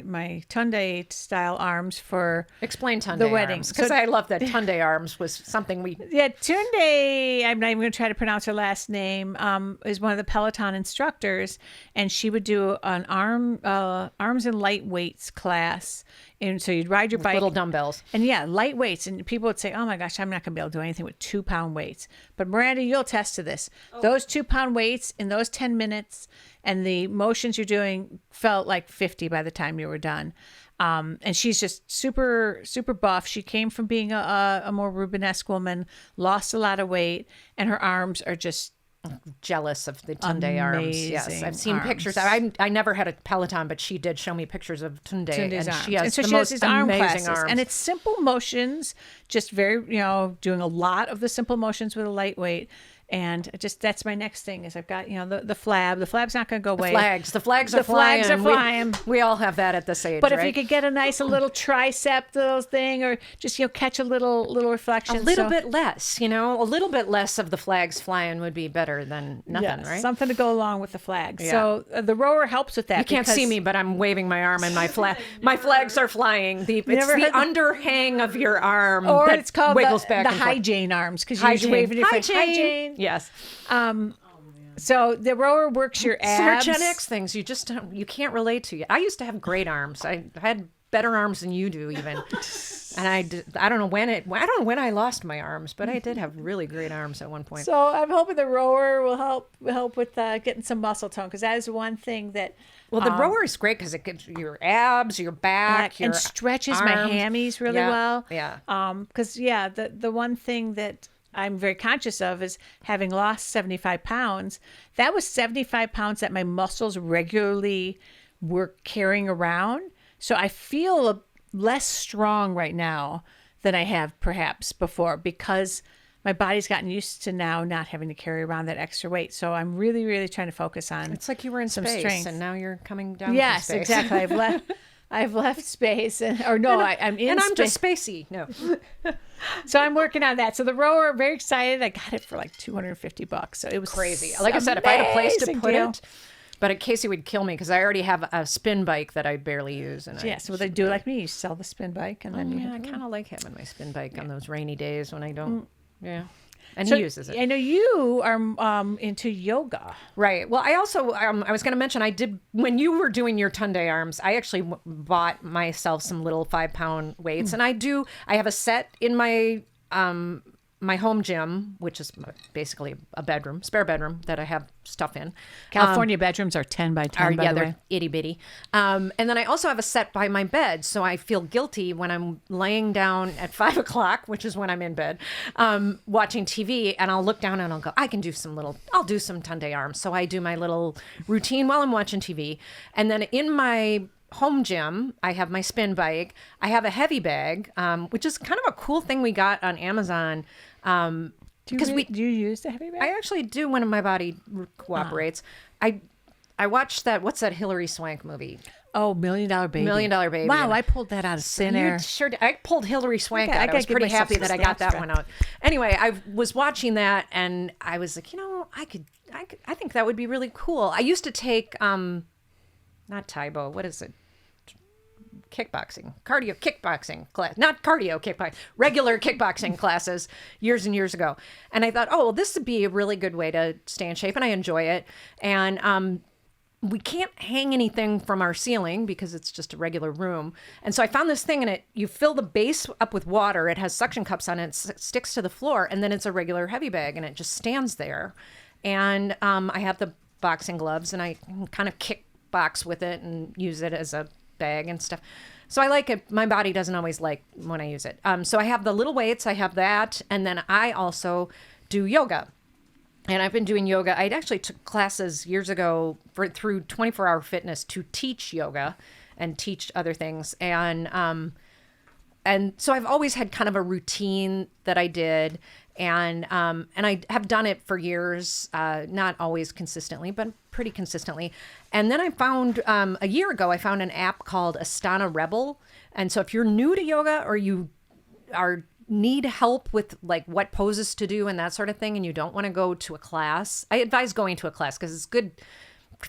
Tunde style arms for Explain Tunde the wedding. arms, because So- I love that Tunde arms was something we. Yeah, Tunde, I'm not even going to try to pronounce her last name, is one of the Peloton instructors, and she would do an arms and light weights class. And so you'd ride your bike. Little dumbbells. And yeah, light weights. And people would say, oh my gosh, I'm not going to be able to do anything with 2-pound weights. But Miranda, you'll attest to this. Those 2-pound weights in those 10 minutes and the motions you're doing felt like 50 by the time you were done. And she's just super, super buff. She came from being a more Rubenesque woman, lost a lot of weight, and her arms are just Jealous of the Tunde arms. Yes, Amazing I've seen pictures. I never had a Peloton, but she did show me pictures of Tunde, Tunde's and arms. she has And so the she has most these arm amazing classes. arms. And it's simple motions, just very, doing a lot of the simple motions with a lightweight. And that's my next thing is I've got, the flab. The flab's not going to go away. The flags are flying. flags are flying. We all have that at this age, But right? if you could get a nice little tricep little thing, or just catch a little reflection, a little bit less, a little bit less of the flags flying would be better than nothing, right? Something to go along with the flags. Yeah. So the rower helps with that. You can't see me, but I'm waving my arm, and my flags are flying. It's never the heard the- underhang of your arm or that it's called wiggles the back and high forth. Jane arms because Hi, you're Jane. waving your Hi, face. Hi, Jane. Jane. Yes. So the rower works your abs. They're Gen X things you just you can't relate to. I used to have great arms. I had better arms than you do even. And I don't know when I lost my arms, but I did have really great arms at one point. So I'm hoping the rower will help with getting some muscle tone because that is one thing that. Well, the rower is great because it gets your abs, your back, your and stretches arms. my hammies really well. Yeah. Because the one thing that I'm very conscious of is having lost 75 pounds. That was 75 pounds that my muscles regularly were carrying around. So I feel less strong right now than I have perhaps before because my body's gotten used to now not having to carry around that extra weight. So I'm really, really trying to focus on It's like you were in some space strength. and now you're coming down Yes, from space. exactly. I've I've left space, I'm in And I'm space. just spacey. No. So I'm working on that. So the rower, very excited. I got it for like $250. So it was Crazy. Like I said, if I had a place to amazing put deal. it, but Casey would kill me because I already have a spin bike that I barely use. And Yeah, so they do like me. You sell the spin bike, and then you yeah, have I kind of like having my spin bike on those rainy days when I don't. Yeah. And So he uses it. I know you are into yoga. Right. Well, I also, I was going to mention, I did, when you were doing your Tunde arms, I actually bought myself some little 5-pound weights. And I have a set in my home gym, which is basically a bedroom, spare bedroom that I have stuff in. California bedrooms are 10 by 10, by Yeah, the way. they're itty bitty. And then I also have a set by my bed. So I feel guilty when I'm laying down at 5 o'clock, which is when I'm in bed, watching TV. And I'll look down and I'll go, I'll do some Tunde arms. So I do my little routine while I'm watching TV. And then in my home gym, I have my spin bike. I have a heavy bag, which is kind of a cool thing we got on Amazon. Do you use the heavy bag? I actually do when my body cooperates. I watched what's that Hilary Swank movie? Oh, $1 Million Baby. $1 Million Baby. Wow, I pulled that out of thin air. Sure did. I pulled Hilary Swank Okay, I out. I was gotta give pretty myself happy some that I got that snaps one out. Anyway, I was watching that and I was like, I think that would be really cool. I used to take, not Taibo, what is it? Cardio kickboxing class, not cardio kickboxing, regular kickboxing classes years and years ago. And I thought, oh, well, this would be a really good way to stay in shape. And I enjoy it. And, we can't hang anything from our ceiling because it's just a regular room. And so I found this thing and you fill the base up with water. It has suction cups on it. It sticks to the floor. And then it's a regular heavy bag and it just stands there. And, I have the boxing gloves and I kind of kickbox with it and use it as a bag and stuff. So I like it. My body doesn't always like when I use it. So I have the little weights. I have that. And then I also do yoga. And I've been doing yoga. I actually took classes years ago through 24-Hour Fitness to teach yoga and teach other things. And so I've always had kind of a routine that I did. And I have done it for years, not always consistently, but pretty consistently. And then I found, a year ago, I found an app called Asana Rebel. And so if you're new to yoga or you need help with like what poses to do and that sort of thing, and you don't want to go to a class, I advise going to a class because it's good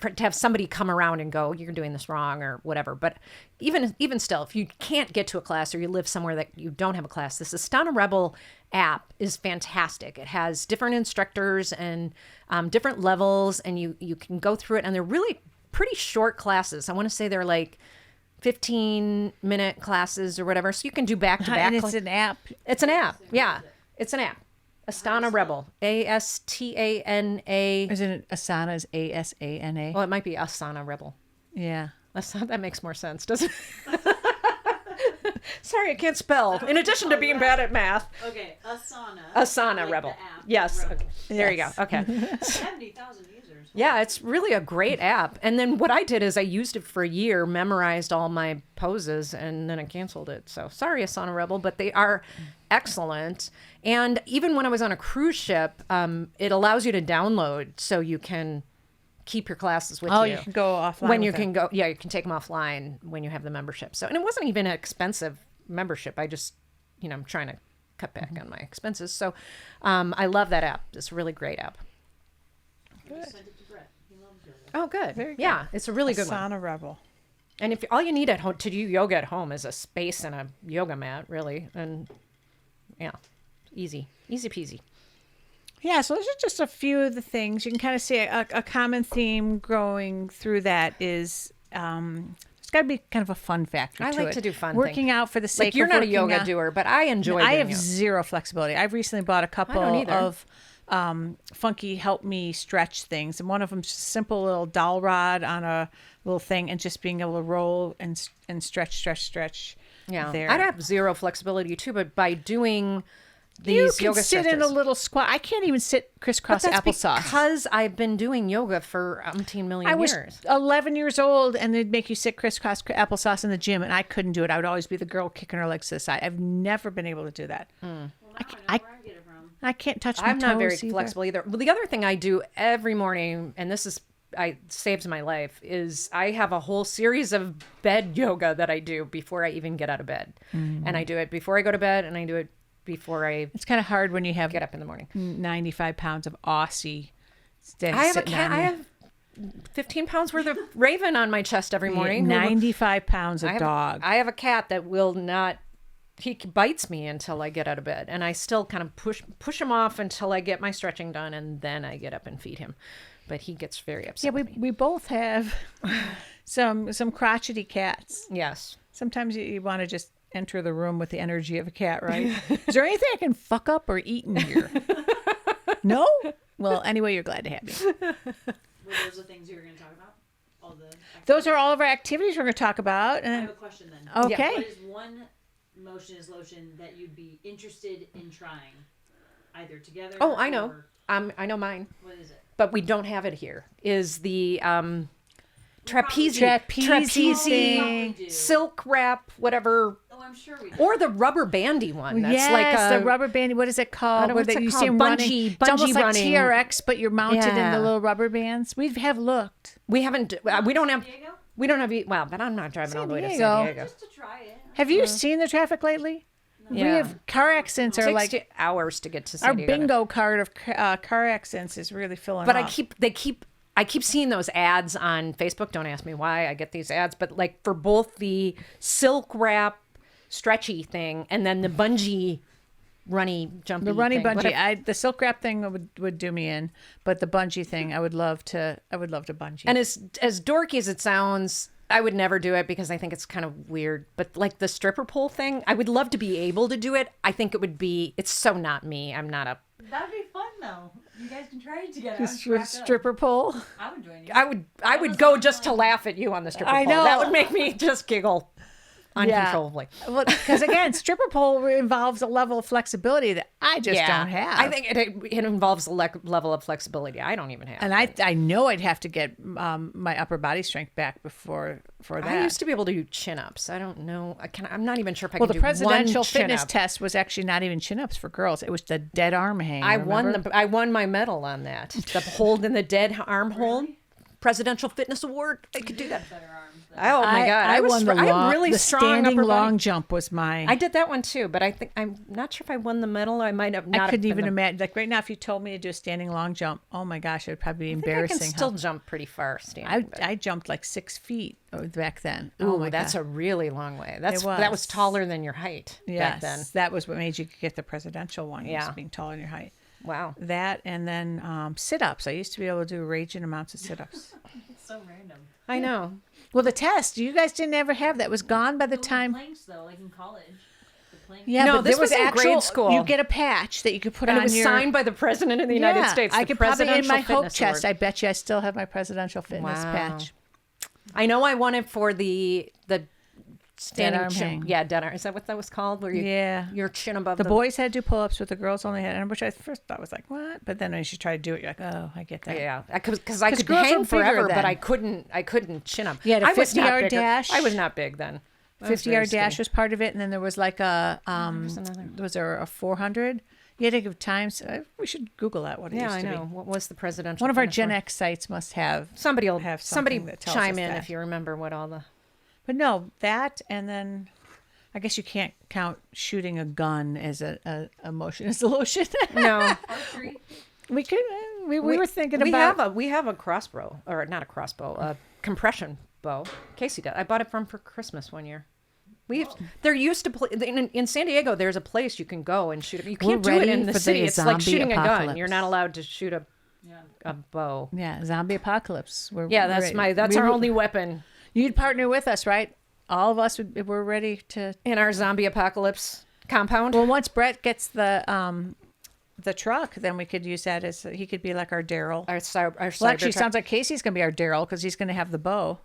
to have somebody come around and go, you're doing this wrong or whatever. But even still, if you can't get to a class or you live somewhere that you don't have a class, this Asana Rebel app is fantastic. It has different instructors and different levels, and you can go through it, and they're really pretty short classes. I want to say they're like 15-minute classes or whatever. So you can do back-to-back. And it's an app. It's an app. Yeah. It's an app. Asana Rebel. Astana. Isn't it Asana's ASANA? Well, it might be Asana Rebel. Yeah. That makes more sense, doesn't it? Sorry, I can't spell. In addition to being bad at math. Okay, Asana. Asana like Rebel. the app, Yes. Rebel. Okay. There you go. Okay. 70,000 users. Yeah, it's really a great app. And then what I did is I used it for a year, memorized all my poses, and then I canceled it. So sorry, Asana Rebel, but they are excellent. And even when I was on a cruise ship, it allows you to download so you can keep your classes with you. Oh, you can go offline. When you with can it. go, yeah, you can take them offline when you have the membership. So, and it wasn't even an expensive membership. I just, I'm trying to cut back on my expenses. So, I love that app. It's a really great app. I just sent it to Brett. He loves yoga. Oh, good. Very good. Yeah, it's a really good one. Asana Rebel. And if all you need at home to do yoga at home is a space and a yoga mat, really, and yeah, easy peasy. Yeah, so those are just a few of the things. You can kind of see a common theme growing through that is there's got to be kind of a fun factor I to like it. to do fun Working things. out for the sake Like you're of not a working yoga out. doer, but I enjoy. I doing have yoga. zero flexibility. I've recently bought a couple either. of funky help me stretch things, and one of them's just a simple little dowel rod on a little thing, and just being able to roll and stretch. Yeah, there. I'd have zero flexibility too, but by doing You these can yoga sit in a stretches- little squat. I can't even sit crisscross But that's applesauce. because I've been doing yoga for umpteen million I was years. 11 years old, and they'd make you sit crisscross applesauce in the gym, and I couldn't do it. I would always be the girl kicking her legs to the side. I've never been able to do that. Well, now I know I- where I get it from. I can't touch my I'm not very toes either. flexible either. Well, the other thing I do every morning, and this is saves my life is I have a whole series of bed yoga that I do before I even get out of bed. And I do it before I go to bed, and I do it before I It's kind of hard when you have get up in the morning. 95 pounds of Aussie. I have a cat. I have 15 pounds worth of raven on my chest every morning. 95 pounds of dog. I have a cat that will not. He bites me until I get out of bed, and I still kind of push him off until I get my stretching done, and then I get up and feed him. But he gets very upset. Yeah, we both have some crotchety cats. Yes. Sometimes you want to just enter the room with the energy of a cat, right? Is there anything I can fuck up or eat in here? No? Well, anyway, you're glad to have me. Were those the things you were going to talk about? All the Those are all of our activities we're going to talk about. I have a question then. Okay. What is one motion lotion that you'd be interested in trying, either together? Oh, I know. Or, I know mine, what is it? but we don't have it here. Is the Trapeze silk wrap, whatever, Oh, I'm sure we do. or the rubber bandy one. That's Yes, like the rubber band. What is it called? what's it you called? see 'em running. Bungee It's almost like running. TRX, but you're mounted in Yeah. the little rubber bands. We have looked. We haven't. We don't have. Diego? We don't have. Well, but I'm not driving all the way to Diego. San Diego. Just to try it. Have you seen the traffic lately? We Yeah. have car accidents It are takes like hours to get to San our Diego. bingo card of car accidents is really filling But up. I keep seeing those ads on Facebook. Don't ask me why I get these ads, but like for both the silk wrap stretchy thing and then the bungee runny jumpy The runny thing. bungee, the silk wrap thing would do me in, but the bungee thing, I would love to bungee. And as dorky as it sounds, I would never do it because I think it's kind of weird. But like the stripper pole thing, I would love to be able to do it. I think it would be. It's so not me. I'm not a. That'd be fun though. You guys can try it together. Stripper pole. I would join you. I would go just to laugh at you on the stripper I pole. know. That would make me just giggle uncontrollably. Well, because again, stripper pole involves a level of flexibility that I just don't have. I think it involves a level of flexibility I don't even have. and I know I'd have to get my upper body strength back for that. I used to be able to do chin-ups. I don't know. I'm not even sure if I Well, can the do presidential one fitness chin-up. test was actually not even chin-ups for girls. It was the dead arm hang. I remember? won my medal on that. The hold in the dead arm hold. Presidential Fitness Award. I could do that. Better arms than Oh my god! I was won the I'm really the strong standing upper long body. jump was my. I did that one too, but I think I'm not sure if I won the medal. I might have not. I couldn't have even been the- imagine. Like right now, if you told me to do a standing long jump, oh my gosh, it would probably be I think embarrassing. I can still jump pretty far standing. I jumped like 6 feet back then. Ooh, Oh my that's God. a really long way. That was was. taller than your height back then. That was what made you get the presidential one. Yeah. Was being taller than your height. Wow. That and then sit-ups. I used to be able to do raging amounts of sit-ups. It's so random. I know. Well, the test you guys didn't ever have that was gone by the time. Planks though, like in college. The planks. Yeah, No, but this there was was in actual. grade school. You get a patch that you could put And on it was your. signed by the President of the United States. I the could probably in Presidential my hope Fitness chest. Award. I bet you I still have my presidential fitness Wow. patch. I know I won it for the standing arm chin. hang. Yeah, dead arm. Is that what that was called? Where you your chin above The boys had to do pull-ups, but the girls only had, which I first thought was like, what? But then as you try to do it, you're like, oh, I get that. Yeah, because I could girls hang were bigger forever, but then. I couldn't chin up. You had a I was not 50-yard bigger. dash. I was not big then. I was very 50-yard dash skinny. was part of it, and then there was like a another. was there a 400? You had to give times. We should Google that. What it Yeah, used I to know. be. What was the presidential? One of our fitness Gen award? X sites must have. Somebody will have somebody something that tells chime us in that. if you remember what all the. But no, that and then. I guess you can't count shooting a gun as a motion as a lotion. No, Archery. we could. We were thinking we about. have a crossbow, or not a crossbow, a compression bow. Casey did. I bought it from for Christmas one year. They're used to play in San Diego. There's a place you can go and shoot. You can't do it ready in the for the city. It's like zombie shooting a gun. apocalypse. You're not allowed to shoot Yeah. a bow. Yeah, zombie apocalypse. Yeah, that's our only weapon You'd partner with us, right? All of us we're ready to. in our zombie apocalypse compound. Well, once Brett gets the truck, then we could use that as he could be like our Daryl. Our Well, actually, sounds like Casey's gonna be our Daryl because he's gonna have the bow.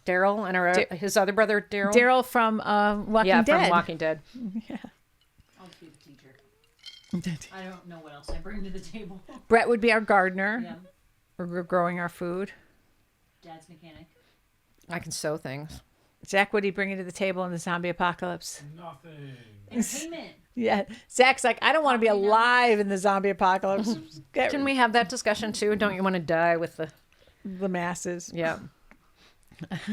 Daryl and his other brother Daryl. Daryl from Walking Yeah, Dead. from Walking Dead. I'll just be the teacher. I don't know what else I bring to the table. Brett would be our gardener. Yeah. We're growing our food. Dad's mechanic. I can sew things. Zach, what do you bring to the table in the zombie apocalypse? Nothing. Entertainment. Yeah, Zach's like, I don't want to be alive in the zombie apocalypse. Can we have that discussion too? Don't you want to die with the the masses. Yeah.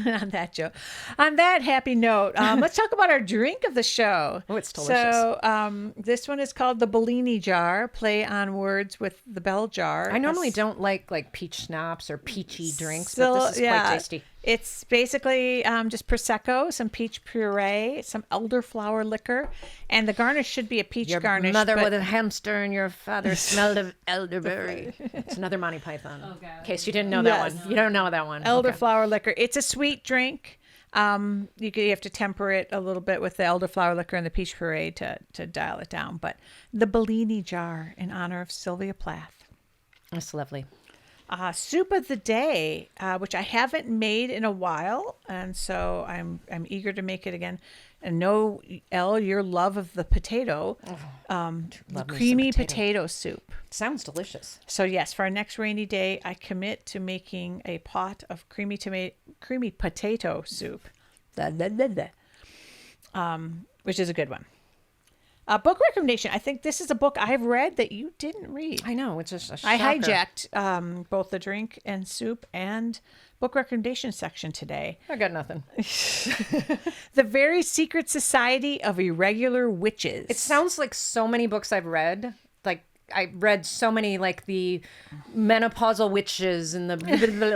On that joke. On that happy note, let's talk about our drink of the show. Oh, it's delicious. So this one is called the Bellini jar, play on words with the bell jar. I normally don't like peach schnapps or peachy drinks, but this is quite tasty. It's basically just Prosecco, some peach puree, some elderflower liquor, and the garnish should be a peach Your garnish. mother was a hamster and your father smelled of elderberry. It's another Monty Python. Okay. In case you didn't know that one. You don't know that one. Elderflower liquor. It's a sweet drink. You have to temper it a little bit with the elderflower liquor and the peach puree to dial it down. But the Bellini jar in honor of Sylvia Plath. That's lovely. Soup of the day, which I haven't made in a while, and so I'm eager to make it again. And know, Elle, your love of the potato, the creamy potato soup. Sounds delicious. So yes, for our next rainy day, I commit to making a pot of creamy potato soup, which is a good one. Book recommendation. I think this is a book I've read that you didn't read. I know. It's just a shocker. I hijacked both the drink and soup and book recommendation section today. I got nothing. The Very Secret Society of Irregular Witches. It sounds like so many books I've read. Like I read so many, like the Menopausal Witches and the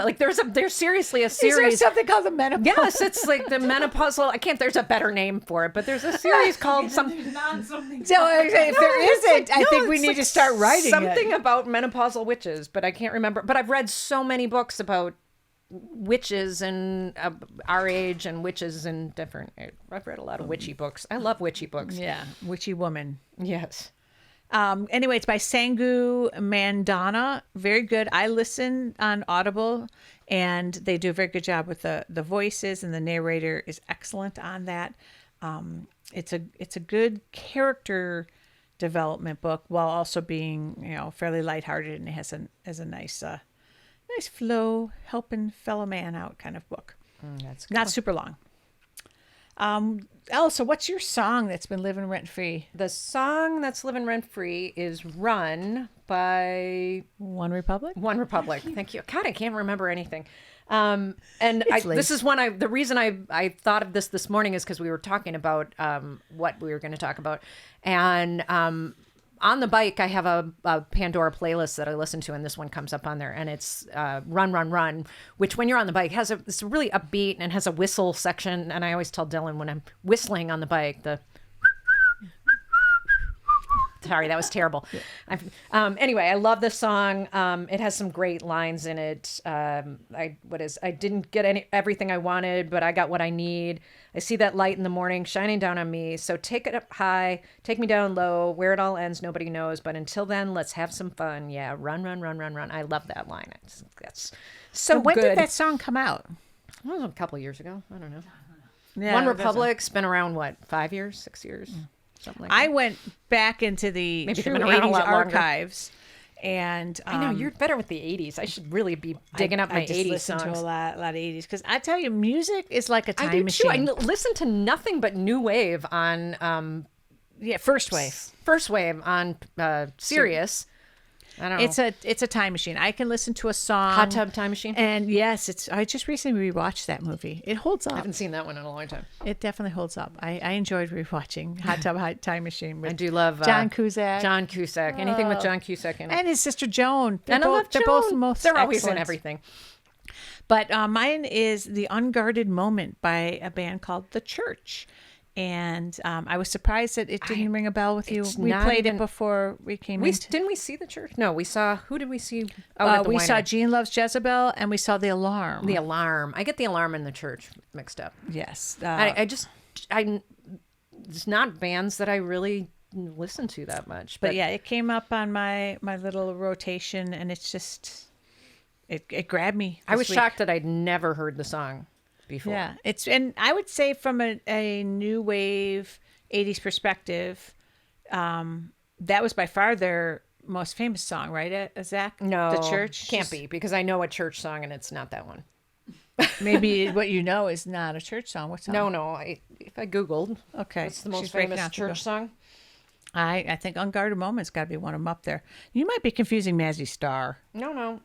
like. There's seriously a series. Is there something called the Menopausal? Yes, it's like the Menopausal. I can't. There's a better name for it, but there's a series called something. So if there isn't, I think we need to start writing something about menopausal witches, but I can't remember. But I've read so many books about witches and our age and witches and different. I've read a lot of witchy books. I love witchy books. Yeah, witchy woman. Yes. Anyway, it's by Sangu Mandana. Very good. I listen on Audible, and they do a very good job with the voices, and the narrator is excellent on that. It's a good character development book while also being fairly lighthearted, and it has a nice flow, helping fellow man out kind of book. That's good. Not super long. Elle, so what's your song that's been living rent free? The song that's living rent free is "Run" by One Republic. One Republic. Thank you. God, I can't remember anything. This is one the reason I thought of this morning is because we were talking about what we were going to talk about, and on the bike I have a Pandora playlist that I listen to, and this one comes up on there, and it's "Run, Run, Run," which when you're on the bike it's really upbeat and has a whistle section, and I always tell Dylan when I'm whistling on the bike Sorry, that was terrible. Anyway, I love this song. It has some great lines in it. I didn't get everything I wanted, but I got what I need. I see that light in the morning shining down on me. So take it up high, take me down low. Where it all ends, nobody knows. But until then, let's have some fun. Yeah, run, run, run, run, run. I love that line. That's so when good. did that song come out? It was a couple of years ago. I don't know. Yeah, One Republic's been around, 5 years, 6 years? Something like that. I went back into the Maybe true they've been around a 80s lot longer. archives, and I know you're better with the 80s. I should really be digging up my I just 80s listen songs. to a lot of 80s because I tell you, music is like a time I do machine. too. I listen to nothing but new wave on First wave on Sirius. I don't know. It's a time machine. I can listen to a song. Hot Tub Time Machine. And yes, I just recently rewatched that movie. It holds up. I haven't seen that one in a long time. It definitely holds up. I enjoyed rewatching Hot Tub Time Machine with I do love John Cusack. John Cusack. Anything with John Cusack in it. And his sister Joan. I love They're Joan. both most They're always in excellent. everything. But mine is The Unguarded Moment by a band called The Church. And I was surprised that it didn't ring a bell with you. We played it before we came in. Didn't we see The Church? No, we saw, who did we see? At the we saw winery? Gene Loves Jezebel, and we saw The Alarm. The Alarm. I get The Alarm and The Church mixed up. Yes. It's not bands that I really listen to that much. But yeah, it came up on my little rotation, and it's just, it grabbed me. I was this week. shocked that I'd never heard the song before. Yeah, and I would say from a new wave 80s perspective, that was by far their most famous song, right, Zach? No, The Church? can't be, because I know a church song and it's not that one. Maybe what you know is not a church song. What song? No. If I Googled, Okay. what's the most She's breaking famous out to go. church song? I think Unguarded Moment's got to be one of them up there. You might be confusing Mazzy Star. No.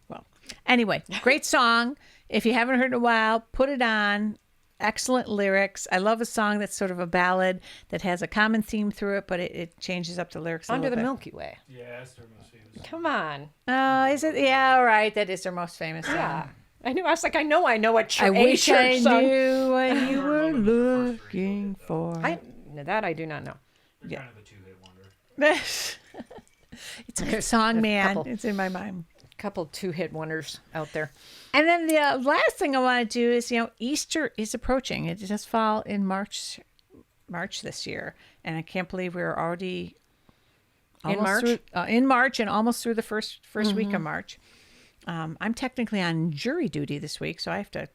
Well, Anyway, great song. If you haven't heard it in a while, put it on. Excellent lyrics. I love a song that's sort of a ballad that has a common theme through it, but it changes up the lyrics a Under the little bit. Milky Way. Yeah, that's their most famous. Come on. Is it? Yeah, all right. That is their most famous song. Yeah. I knew. I was like, I know a church. I wish I song. knew what you were looking for. That I do not know. They're kind of a two-hit wonder. It's a good song, man. couple. It's in my mind. Couple 2-hit wonders out there. And then the last thing I want to do is, Easter is approaching. It just fall in March this year, and I can't believe we're already in March and almost through the first week of March. I'm technically on jury duty this week, so I have to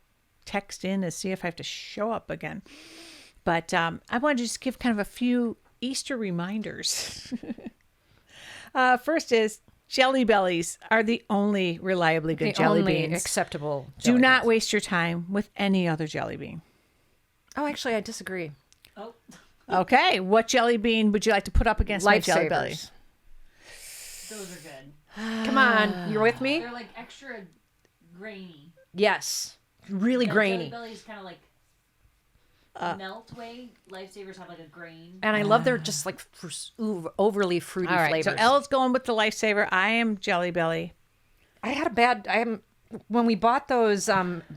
text in to see if I have to show up again. But I want to just give kind of a few Easter reminders. First is Jelly Bellies are the only reliably good jelly beans. Acceptable. Do not waste your time with any other jelly bean. Oh, actually, I disagree. Oh, Okay, what jelly bean would you like to put up against my Jelly Belly? Lifesavers. those are good. Come on, you're with me? They're like extra grainy. Yes, really Yeah, grainy. Jelly Belly's kind of like melt way. Lifesavers have like a grain. And I love their just like overly fruity All right, flavors. so Elle's going with the Lifesaver. I am Jelly Belly. When we bought those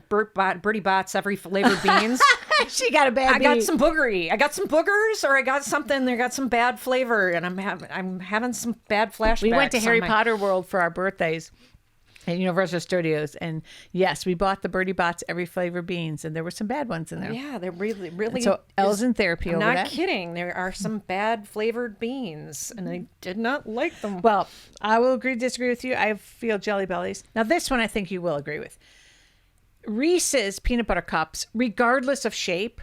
Birdie Bots every flavored beans, She got a bad I got beat. some boogery. I got some boogers, or I got something. They got some bad flavor, and I'm having some bad flashbacks. We went to on Harry my- Potter World for our birthdays at Universal Studios, and yes, we bought the Birdie Bots every flavor beans, and there were some bad ones in there. Yeah, they're really. So Elle's in therapy I'm over not that. kidding. There are some bad flavored beans, and I did not like them. Well, I will agree to disagree with you. I feel Jelly Bellies. Now, this one I think you will agree with. Reese's peanut butter cups, regardless of shape,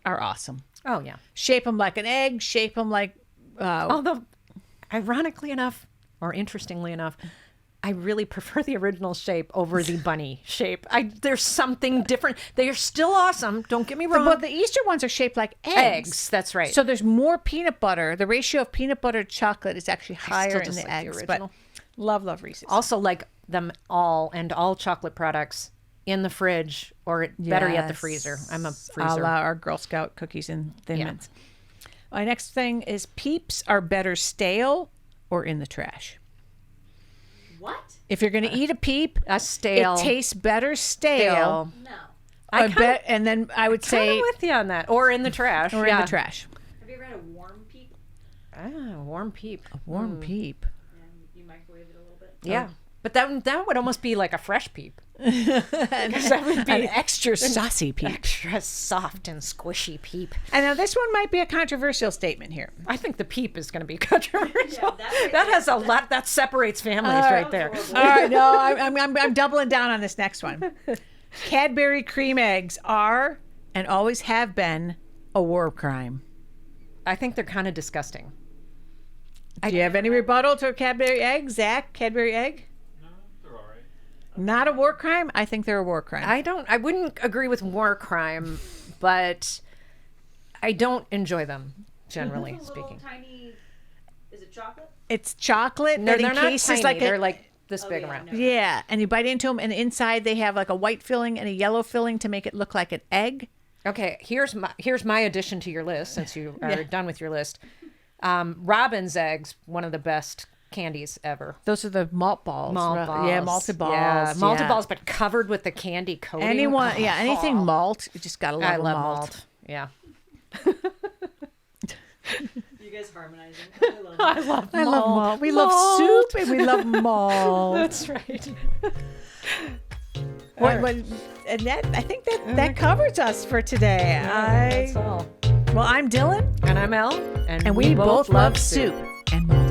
are awesome. Oh yeah. Shape them like an egg. Shape them like Although, ironically enough, or interestingly enough, I really prefer the original shape over the bunny shape. There's something different. They are still awesome. Don't get me wrong. But the Easter ones are shaped like eggs. Eggs, that's right. So there's more peanut butter. The ratio of peanut butter to chocolate is actually higher still in just the like the eggs. original. But love Reese's. Also like them all chocolate products in the fridge, or better yet, the freezer. I'm a freezer. A la our Girl Scout cookies and Thin Yeah. Mints. My next thing is Peeps are better stale or in the trash. What? If you're going to eat a Peep, A stale. it tastes better stale. No. I kinda- And then I would Kind say of with you on that. Or in the trash. or in the trash. Have you ever had a warm peep? Warm peep. Warm Peep. And you microwave it a little bit? Yeah. But that would almost be like a fresh peep. Because that would be An extra saucy Peep. extra soft and squishy peep. And now this one might be a controversial statement here. I think the peep is going to be controversial. that- that has a lot. That separates families right there. All right, no, I'm doubling down on this next one. Cadbury cream eggs are and always have been a war crime. I think they're kind of disgusting. Do you have any rebuttal to a Cadbury egg, Zach? Cadbury egg? No, they're all right. Not a war crime? I think they're a war crime. I wouldn't agree with war crime, but I don't enjoy them, generally Little speaking. tiny. Is it chocolate? It's chocolate. No, that they're not encases tiny. like They're like this big yeah, around. no. yeah, and you bite into them, and inside they have like a white filling and a yellow filling to make it look like an egg. Okay, here's my addition to your list, since you are done with your list. Robin's eggs, one of the best candies ever. Those are the malt balls. Malt balls. Yeah, malted balls. Yeah, malted yeah. balls, but covered with the candy coating. Anything malt, you just gotta love I a love malt. malt. Yeah. You guys harmonizing. I love I love I love malt. We love soup and we love malt. That's right. And that I think that covers us for today. That's all. Well, I'm Dylan, And I'm Elle. and we both love soup and malt.